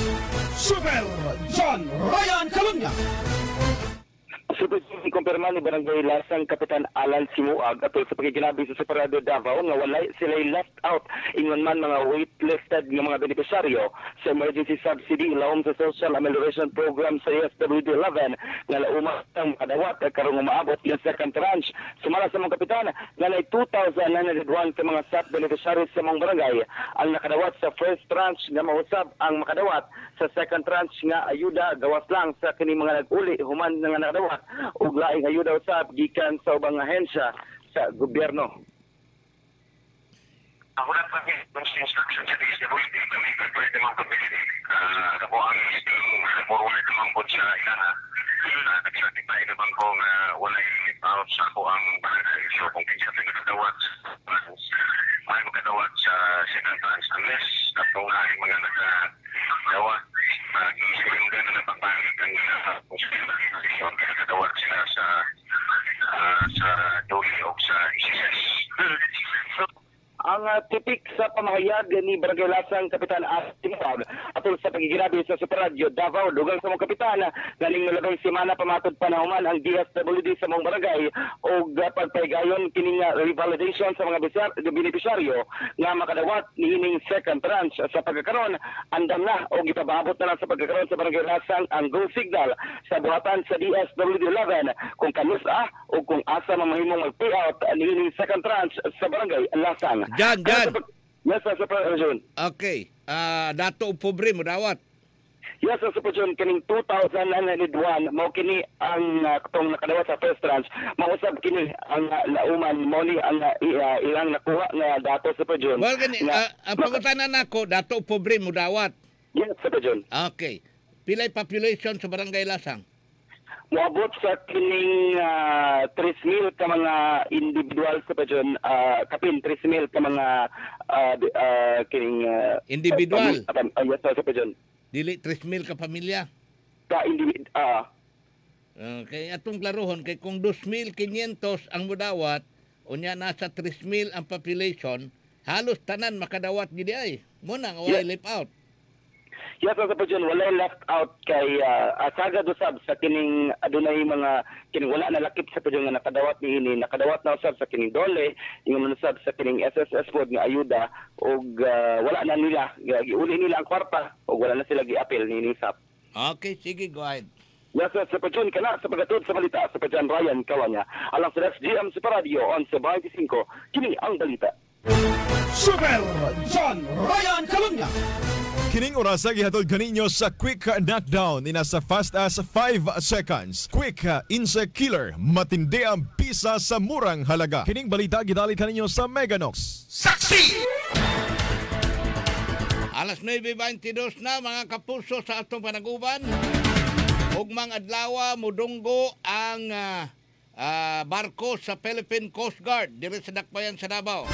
Super John Ryan Calunya. Super kumpirma ni Barangay Lasang Kapitan Alan Simuag atol sa pagiginabi sa Separado Davao nga walay sila left out ingon man mga waitlisted nga mga benepisyaryo sa emergency subsidy laom sa Social Amelioration Program sa SWD 11 nga lauma ang kadawat karong umaabot yung second tranche. Sumala sa mga kapitan nga nay 2,901 ka mga SAP beneficiaries sa mga barangay ang nakadawat sa first tranche nga mahusab ang makadawat sa second tranche nga ayuda gawas lang sa kini mga nag-uli human nga nakadawat ug laing ayuda usab gikan sa ubang ahensya sa gobyerno. Ako na pa ng instruction sa DSWD na may pwede naman pability. Ako ang forward naman po sa ilaha. Nagsatisfy naman ko na wala yung out sa ako ang barangay. So kung kinsa na nakadawat may makadawat sa second tranche unless ako nga yung mga nakadawat yung gano'n na pagpangit ang nakadawat sila sa Doli o sa ICS. Ang tipik sa pamahayag ni Barangay Lasang Kapitan Asimag at batul sa pagigirabi sa Superradyo Davao dugang sa mga kapitan galing milabang semana pamatod panahuman ang DSWD sa mga barangay o pagpaygayon kining revalidation sa mga benepisyaryo nga makadawat niining second tranche sa pagkakaroon andam na o gipabaabot na lang sa pagkakaroon sa barangay Lasang ang go signal sa buhatan sa DSWD 11 kung kanusa o kung asa mamahimong mag-payout niining second tranche sa barangay Lasang. Jan. Yes, sir, Super Jun. Okay. Dato pobre mo dawat. Yes, sir, Super Jun. Kining 2001, mao kini ang katong nakadawat sa first tranche. Mausab kini ang lauman mo ni ang ilang nakuha nga dato, Super Jun. Well, ang pangutanan nako, dato pobre mo dawat. Yes, Super Jun. Okay. Pilay population sa barangay Lasang? Moabot sa kining 3,000 ka mga individual sa Pajon, kapin 3,000 ka mga kining individual. Yes, sa Pajon. Dili 3,000 ka pamilya. Okay, atong klarohon kay kung 2,500 ang mudawat, unya nasa 3,000 ang population, halos tanan makadawat gid ay. Mo nang away left out. Yes, sa Pajon, walay left out kay sagad usab sa kining adunay mga kining wala na lakip sa Pajon nga nakadawat niini, nakadawat na usab sa kining dole, ingon usab sa kining SSS pod nga ayuda og wala na nila giuli nila ang kwarta og wala na sila giapil niini sap. Okay, sige, go ahead. Yes, sa Pajon kana sa pagatod sa balita sa Pajon Ryan Kawanya alang sa GM Super Radio on 25 kini ang balita. Super John Ryan Kalumya. Kining orasa gihatod kaninyo sa Quick Knockdown ina sa fast as 5 seconds. Quick Insect Killer, matindi ang bisa sa murang halaga. Kining balita gidalit kaninyo sa Meganox. Saksi! Alas 9:22 na mga kapuso sa atong panaguban. Ugmang adlaw mudunggo ang barko sa Philippine Coast Guard diri sa Dakbayan sa Davao.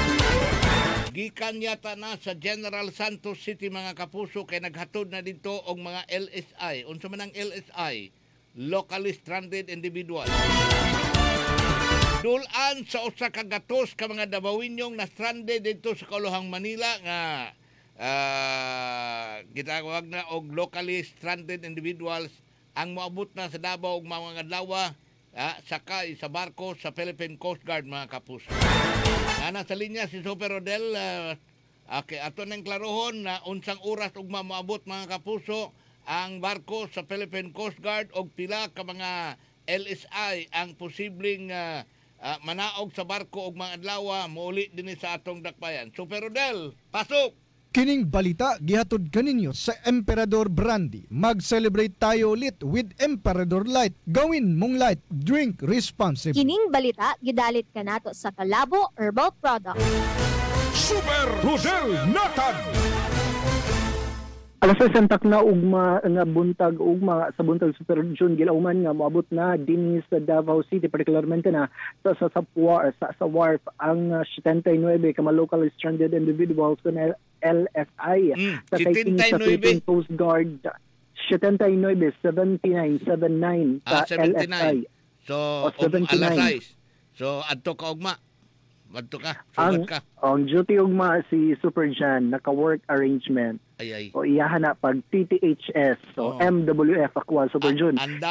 Gikan yata na sa General Santos City mga kapuso kay naghatod na dito og mga LSI. Unsa man ang LSI? Locally Stranded Individual. Dulan sa usa ka gatos ka mga Davaoinyong na stranded dito sa Kaulohang Manila nga gitawag na og locally stranded individuals ang moabot na sa Davao og mga adlaw sakay sa barko sa Philippine Coast Guard mga kapuso. Nasa linya si Super Rodel. Okay, ato nang klarohon na unsang oras ug maabot mga kapuso ang barko sa Philippine Coast Guard og pila ka mga LSI ang posibleng manaog sa barko og mga adlaw mouli dinhi sa atong dakbayan. Super Rodel, pasok. Kining balita gihatod kaninyo sa Emperador Brandy. Mag-celebrate tayo ulit with Emperador Light. Gawin mong light, drink responsibly. Kining balita gidalit kanato sa Calabo Herbal Product. Super Rodel Natad. Alas sa santak na ugma nga buntag ugma sa buntag Super June gilauman nga moabot na dinhi sa Davao City particularmente na sa wharf ang 79 ka mga local stranded individuals na LSI sa kaiting sa Philippine Coast Guard 79 79 sa LSI. So alas 6. So adto ka ugma. Adto ka. Sugat ka. Ang duty ugma si Super Jan naka-work arrangement. Ay. O iyahan na pag TTHS. So MWF akwa Super June. Ang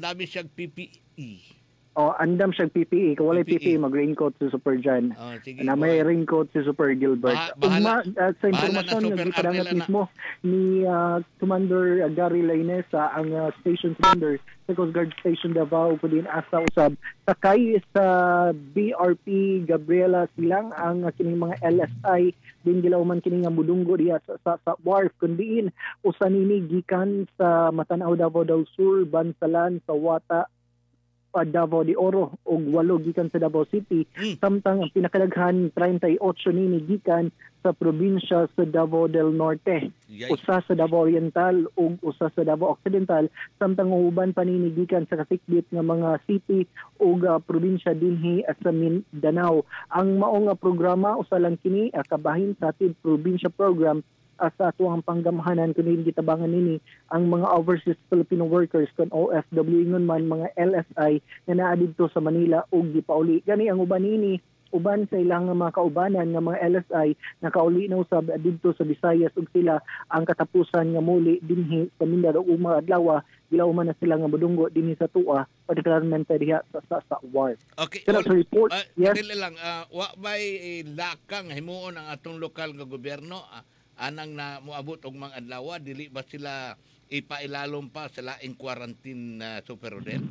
dami siyang PPE. Andam siyang PPE. Kung wala PPE, mag-raincoat si Super Jan. Na may raincoat si Super Gilbert. Sa informasyon na gipadangat mismo ni Commander Gary Lainez ang station commander sa Coast Guard Station Davao ko din asa usab sakay sa BRP Gabriela silang ang kining mga LSI din gilauman kining nga mudunggo diha sa wharf kundiin usa nini gikan sa Matanao Davao del Sur, Bansalan, Sawata, Davao de Oro ug 8 gikan sa Davao City samtang ang pinakadaghan 38 nini gikan sa probinsya sa Davao del Norte, usa sa Davao Oriental ug usa sa Davao Occidental samtang uban paninigikan sa kasikbit nga mga city ug probinsya dinhi sa Mindanao. Ang mao nga programa usa lang kini kabahin sa atid probinsya program sa atuang panggamhanan kunin gitabangan nini ang mga overseas Filipino workers kon OFW ingon man mga LSI na naa didto sa Manila ug gipauli gani ang uban nini uban sa ilang mga kaubanan nga mga LSI nakauli na usab didto sa Visayas ug sila ang katapusan nga muli dinhi sa Mindanao ug mga adlaw gilauman na sila nga modunggo dinhi sa Tua particularmente diha sa war. Okay. Sa report, yes. Dili lang wa bay lakang himuon ang atong lokal nga gobyerno anang na moabot og mga adlaw dili ba sila ipailalom pa sa laing quarantine Super Rodel?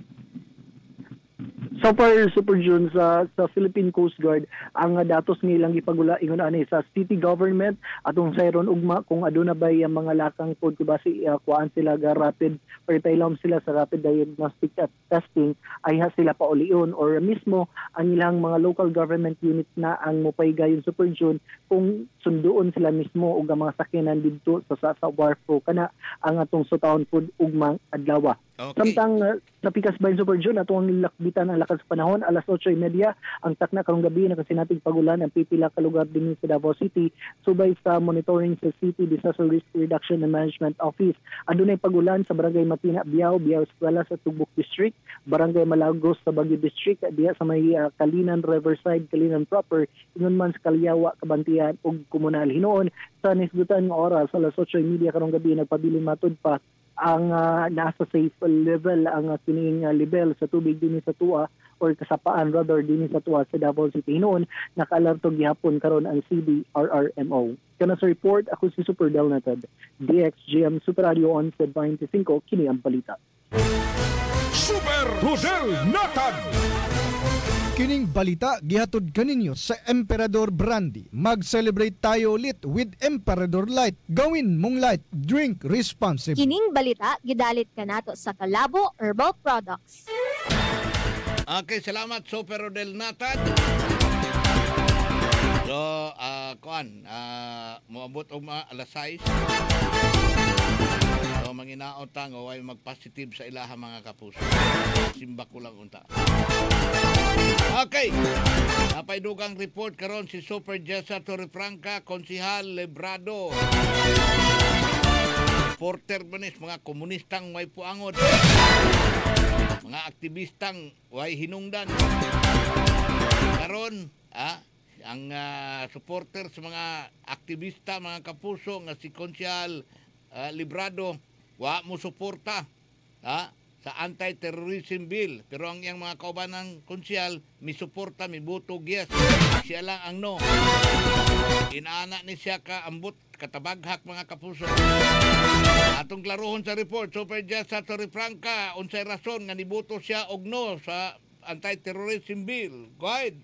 So far, Super June, sa Philippine Coast Guard, ang datos nilang ipagula ingon ani sa city government atong sayron ugma kung aduna bay ang mga lakang pod basi kuan sila ga rapid or tailom sila sa rapid diagnostic testing ay sila paulion or mismo ang ilang mga local government units na ang mopaygayon Super June kung sunduon sila mismo og mga sakyanan didto sa Warfo kana ang atong sutahon pod ugmang adlaw. Okay. Samtang sa Pikas Bayan Super June atong nilakbitan ang lakas panahon alas 8:30 ang takna karong gabi nakasinatig pagulan ang pipila ka lugar dinhi sa Davao City subay sa monitoring sa City Disaster Risk Reduction and Management Office. Adunay pagulan sa Barangay Matina, Biao Eskwela sa Tugbok District, Barangay Malagos sa Baguio District, diha sa may Kalinan Riverside, Kalinan proper, ingon man sa Kalyawa, Kabantian ug Komunal. Hinoon sa nisgutan nga oras alas 8:30 karong gabi nagpabilin matud pa ang nasa safe level ang kining level sa tubig dinhi sa Tua or kasapaan rather dinhi sa Tua sa Davao City. Noon nakaalerto gihapon karon ang CDRRMO. Kana sa report ako si Super Del Natad, DXGM Super Radio 1125 kini ang balita. Super Rodel Natad. Kining balita gihatod kaninyo sa Emperador Brandy. Mag-celebrate tayo ulit with Emperador Light. Gawin mong light, drink responsibly. Kining balita gidalit kanato sa Calabo Herbal Products. Okay, salamat Super Rodel Natad. So, moabot og alas 6. So, manginaot tang o ay mag-positive sa ilaha mga kapuso. Simba ko lang unta. Okay. Napaidugang report karon si Super Jessa Torrefranca, Konsihal Lebrado. Porter manis mga komunistang way puangod. Mga aktivistang way hinungdan. Karon, ang supporter sa mga aktivista, mga kapuso nga si Konsihal Librado wa mo suporta sa anti-terrorism bill, pero ang iyang mga kaubanang konsyal misuporta, mibutog yes, siya lang ang no. Inaana ni siya ka ambot katabaghak mga kapuso. Atong klarohon sa report Super Jessa Torrefranca unsay rason nga nibuto siya og no sa anti-terrorism bill. Go ahead.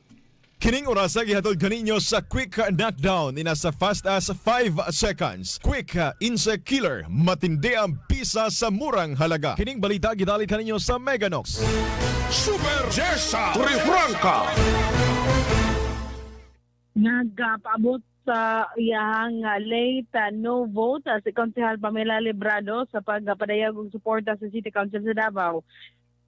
Kining orasa gihatod kaninyo sa Quick Knockdown in as fast as 5 seconds. Quick Insect Killer, matindi ang bisa sa murang halaga. Kining balita gidalit kaninyo sa Meganox. Super Jessa Torrefranca. Nagpaabot sa iyahang late no vote si Konsehal Pamela Librado sa pagpadayag og suporta sa City Council sa Davao.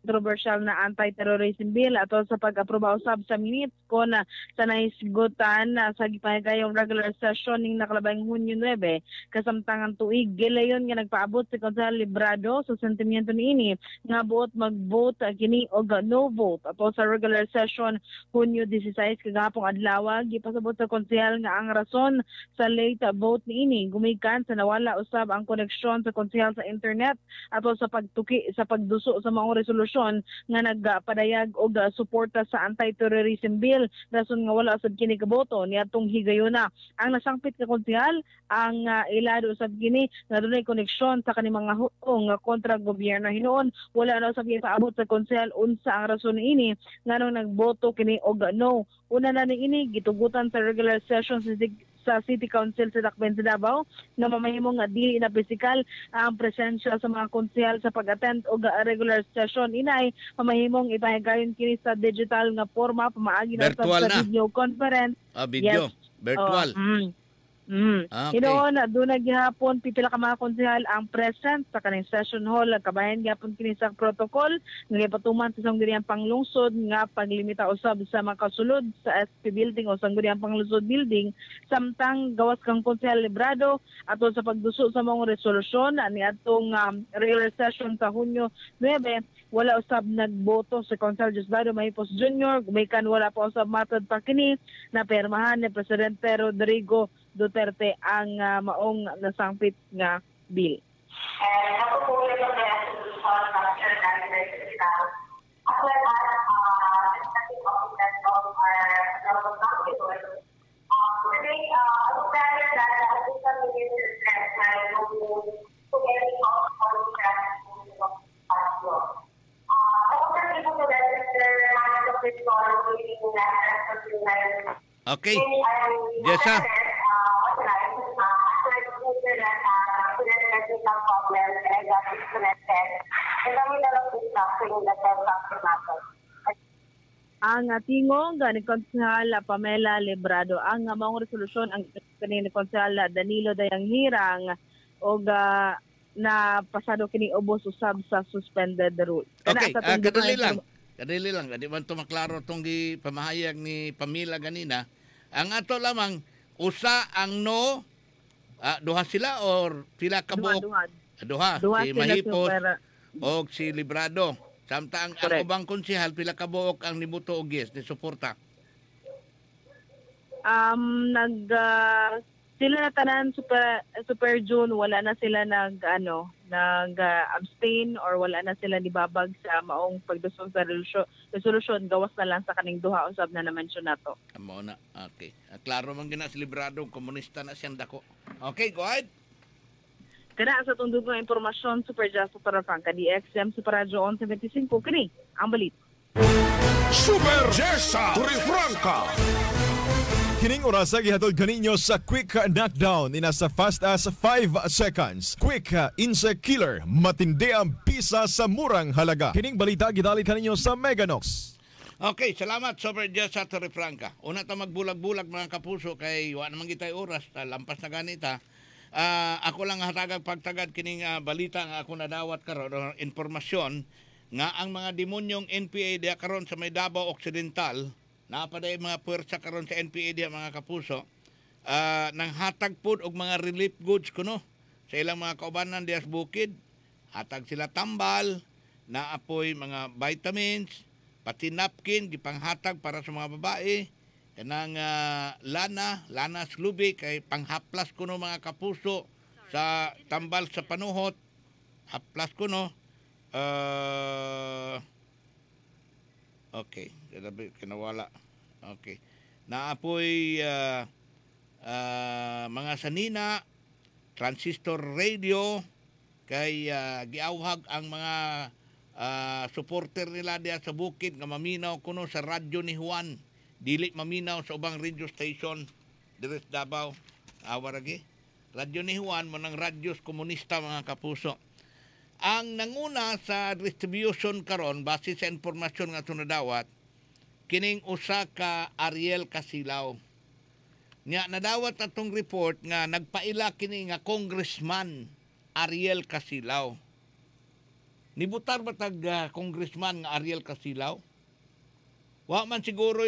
Controversial na anti-terrorism bill ato sa pag-aproba usab sa minutes kon sa naisgutan sa gipahigayong regular session ning nakalabang Hunyo 9 kasamtangan tuig gilayon nga nagpaabot si Konsehal Librado sa sentimiento niini nga buot mag-vote kini og no vote ato sa regular session Hunyo 16 kagahapong adlaw. Gipasabot sa konsehal nga ang rason sa late vote niini gumikan sa nawala usab ang koneksyon sa konsehal sa internet ato sa pagtuki sa pagduso sa mga resolusyon nga nagpadayag og suporta sa anti-terrorism bill rason nga wala usab kini kaboto niadtong higayuna. Ang nasangpit nga konsehal ang ilado usab kini nga dunay koneksyon sa kaning mga huong kontra gobyerno. Hinoon wala na usab paabot sa konsehal unsa ang rason niini nganong nagboto kini og no. Una na niini gitugutan sa regular session sa City Council sa Dakbayan sa Davao na mamahimong nga dili na pisikal ang presensya sa mga konsehal sa pag-attend og regular session. Inay mamahimong ipahigayon kini sa digital nga forma pamaagi na sa video conference. Video, yes. Virtual. Okay. Na doon naghihapon pipila ka mga konsehal ang present sa kaning session hall kabayan gyapon kini sa protocol nga patuman sa sangguniang panglungsod nga paglimita usab sa mga kasulod sa SP building o sangguniang panglungsod building samtang gawas kang konsehal librado ato sa pagduso sa mga resolusyon ani atong regular session sa Hunyo 9 wala usab nagboto sa Konsehal Diosdado Mahipos Jr. Gumikan wala pa usab matod pa kini na permahan ni Presidente Rodrigo Duterte ang maong nasangpit nga bill. Ako po yung resolution ng International Hospital. As well as executive officer of our hospital. Today, ang plan is that the Assistant Minister President will to any hospital of hospital. Ako po ito to register ang hospital within the national. Okay. Yes, sir. Ang tingong ni Konsehal Pamela Librado ang maong resolusyon ang kanini Konsehal Danilo Dayanghirang og na pasado kini ubos usab sa suspended rule. Okay, kadali lang. Di man to maklaro tong pamahayag ni Pamela ganina. Ang ato lamang usa ang no, duha sila or pila ka buok? Duha. Si Mahipos o si Librado. Samtang ang ubang konsehal pila ka buok ang nibuto og yes ni suporta. Sila na tanan super June wala na sila nag abstain or wala na sila nibabag sa maong pagdusong sa resolution gawas na lang sa kaning duha usab na na-mention nato. Amo na. Okay. Klaro man gina si Librado komunista na siyang dako. Okay, go ahead. Kana sa tundog ng impormasyon Super Just para Franca DXM Super Radio 1175 kini ang balit. Super Jessa Torrefranca. Kining orasa gihatod kaninyo sa Quick Knockdown ina sa fast as 5 seconds. Quick Insect Killer, matindi ang pisa sa murang halaga. Kining balita gidalit kaninyo sa Meganox. Okay, salamat Super Jessa Torrefranca. Una ta magbulag-bulag mga kapuso kay wa naman gitay oras lampas na ganita. Ako lang hatagag pagtagad kining balita nga ako nadawat karon informasyon nga ang mga demonyong NPA diha karon sa may Davao Occidental napaday mga puwersa karon sa NPA diha mga kapuso nang hatag pud og mga relief goods kuno sa ilang mga kaubanan diha sa bukid. Hatag sila tambal, naapoy mga vitamins, pati napkin gipanghatag para sa mga babae. Kanang lana slubi kay panghaplas kuno mga kapuso sa tambal sa panuhot. Haplas kuno. Okay, kinawala. Okay. Naapoy mga sanina, transistor radio kay giawhag ang mga supporter nila diya sa bukid nga maminaw kuno sa radyo ni Juan. Dili maminaw sa ubang radio station diri sa Davao. Awaragi. Radyo ni Juan mo ng radyos komunista mga kapuso. Ang nanguna sa distribution karon base sa impormasyon nga tunadawat kining usa ka Ariel Casilaw. Nya nadawat atong report nga nagpaila kini nga congressman Ariel Casilaw. Nibutar ba tag congressman nga Ariel Casilaw? Wa man siguro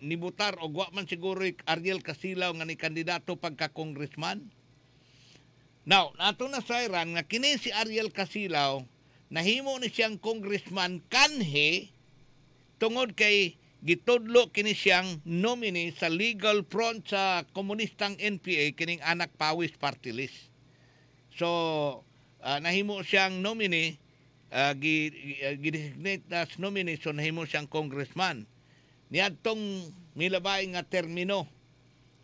nibutar o wa man siguro Ariel Casilaw nga ni kandidato pagka congressman. Now, nato na sayran nga kini si Ariel Casilaw nahimo ni siyang congressman kanhe tungod kay gitudlo kini siyang nominee sa legal front sa komunistang NPA kining Anak Pawis Party List. So, nahimo siyang nominee gi-designate as nominee so nahimo siyang congressman. Niadtong milabay nga termino.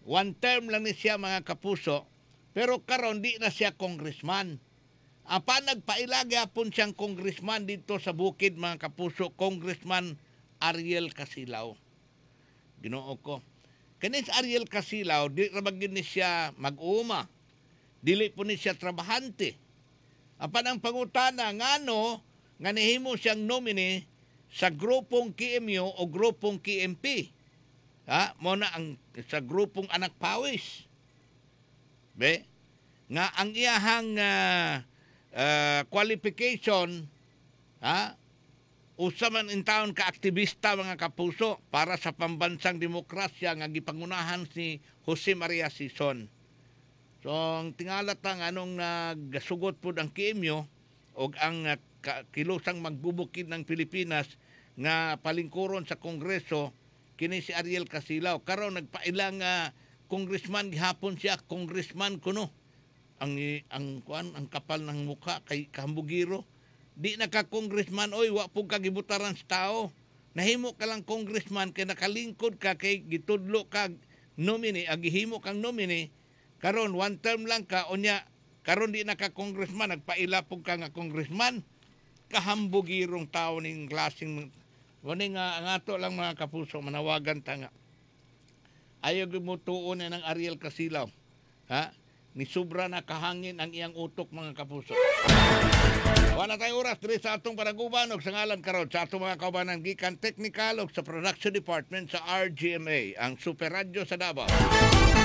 One term lang ni siya mga kapuso, pero karon di na siya congressman. Apa nagpaila gyapon siyang congressman dito sa bukid mga kapuso, Congressman Ariel Casilaw. Ginoo ko. Kanis Ariel Casilaw, di rabagin ni siya mag-uma. Dili po ni siya trabahante. Apan ang pangutana ngano nga nahimo siyang nominee sa grupong KMU o grupong KMP. Mo na ang sa grupong Anak Pawis. Be? Nga ang iyahang qualification, usa man in taon ka aktivista mga kapuso para sa pambansang demokrasya nga gipangunahan si Jose Maria Sison. So ang tingalat ang anong nagsugot po ang KMU o ang kilusang magbubukid ng Pilipinas nga palingkuron sa Kongreso kini si Ariel Casilaw. Karon nagpailang congressman gihapon siya, congressman kuno. Ang kapal ng mukha kay Kambugiro. Di naka-congressman, oy, wa po kagibutaran sa tao. Nahimo ka lang congressman kay nakalingkod ka kay gitudlo ka nominee, agihimo kang nominee. Karon one term lang ka unya, karon di naka-congressman, nagpaila po ka nga congressman. Kahambugirong tao ning klaseng wani nga ang ato lang mga kapuso manawagan ta nga. Ayaw gumutuon ng Ariel Casilaw. Ni sobra na kahangin ang iyang utok mga kapuso. Wala tayo oras diri sa atong panaguban og sa ngalan karon sa atong mga kaubanan gikan technical og sa production department sa RGMA, ang Super Radio sa Davao.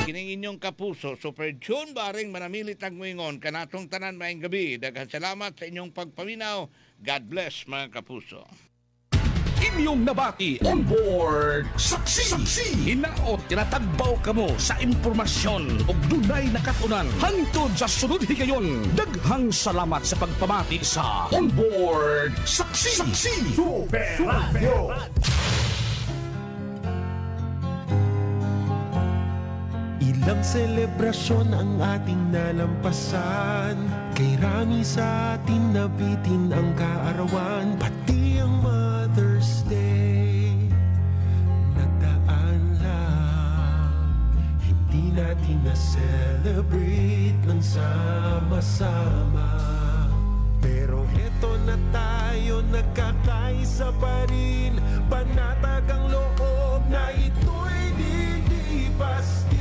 Kining inyong kapuso, Super June Baring manamilit ang nguingon kanatong tanan maayong gabi. Daghang salamat sa inyong pagpaminaw. God bless mga kapuso. Inyong nabati on board saksi. Hinaot tinatagbaw kamo sa impormasyon ug dunay nakatunan hangtod sa sunod higayon. Daghang salamat sa pagpamati sa on board saksi. Super Radio. Ilang selebrasyon ang ating nalampasan, kay rami sa atin nabitin ang kaarawan, pati ang Mother's Day nagdaan lang. Hindi natin na-celebrate ng sama-sama, pero heto na tayo, nagkakaisa pa rin. Panatag ang loob na ito'y lilipas din.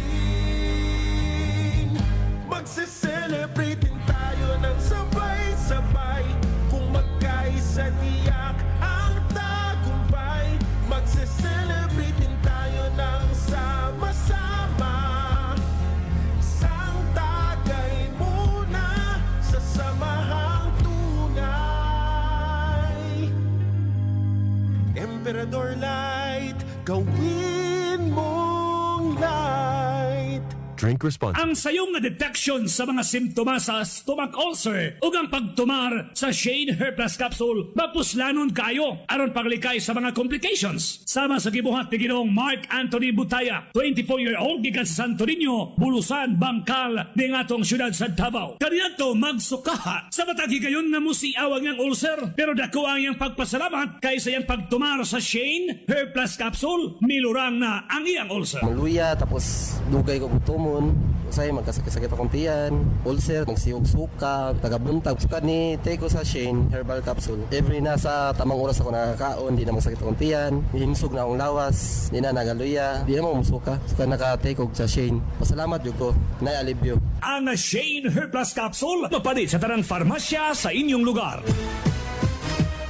Magse-celebrate din tayo ng sabay-sabay, kung magkaisa tiyak ang tagumpay. Magse-celebrate din tayo ng sama-sama. Isang tagay muna sa samahang tunay. Emperador Light, gawin mong light. Drink responsibly. Ang sayong nga detection sa mga simptomas sa stomach ulcer ug ang pagtumar sa Shane Hair Plus Capsule mapuslanon kayo aron paglikay sa mga complications. Sama sa gibuhat ni Ginoong Mark Anthony Butaya, 24-year-old gikan sa Santo Niño, Bulusan, Bangkal, ning atong syudad sa Davao. Kaniadto magsukaha sa matag higayon nga musiawag ng ulcer, pero dako ang iyang pagpasalamat kay sa iyang pagtumar sa Shane Hair Plus Capsule, milurang na ang iyang ulcer. Maluya tapos dugay ko gutom. Usay magkasakit-sakit akong tiyan, ulcer, magsiyog suka, tagabuntag. Suka ni take ko sa Shane Herbal Capsule. Every nasa tamang oras ako nakakaon, di na magsakit akong tiyan, himsog na akong lawas, di na nagaluya, di na mamusuka. Suka naka-take ko sa Shane. Pasalamat yun ko, nai-alibyo. Ang Shane Hair Plus Capsule, mapalit sa tarang farmasya sa inyong lugar.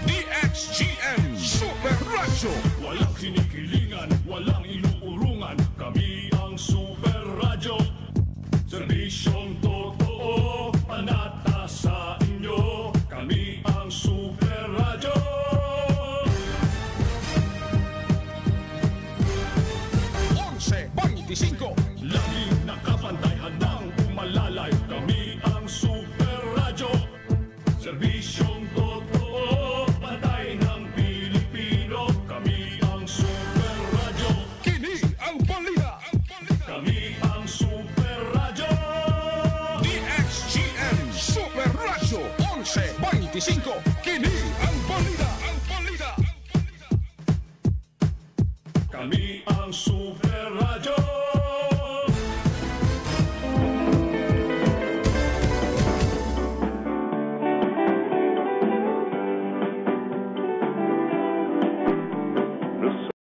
DXGM Super Radio. Walang kinikilingan, walang inuurungan. Kami ang Super Radio. Serbisyong totoo, panata sa inyo. Kami ang Super Radio. Onse 25. Laging nakapantay, handang umalalay. Kami ang Super Radio. Serbisyong totoo, patay ng Pilipino. Kami ang Super Radio. Kini ang balita. Kami ang Super Radio. DXGM Super Radio 1125. Kini ang balita. Kami ang Super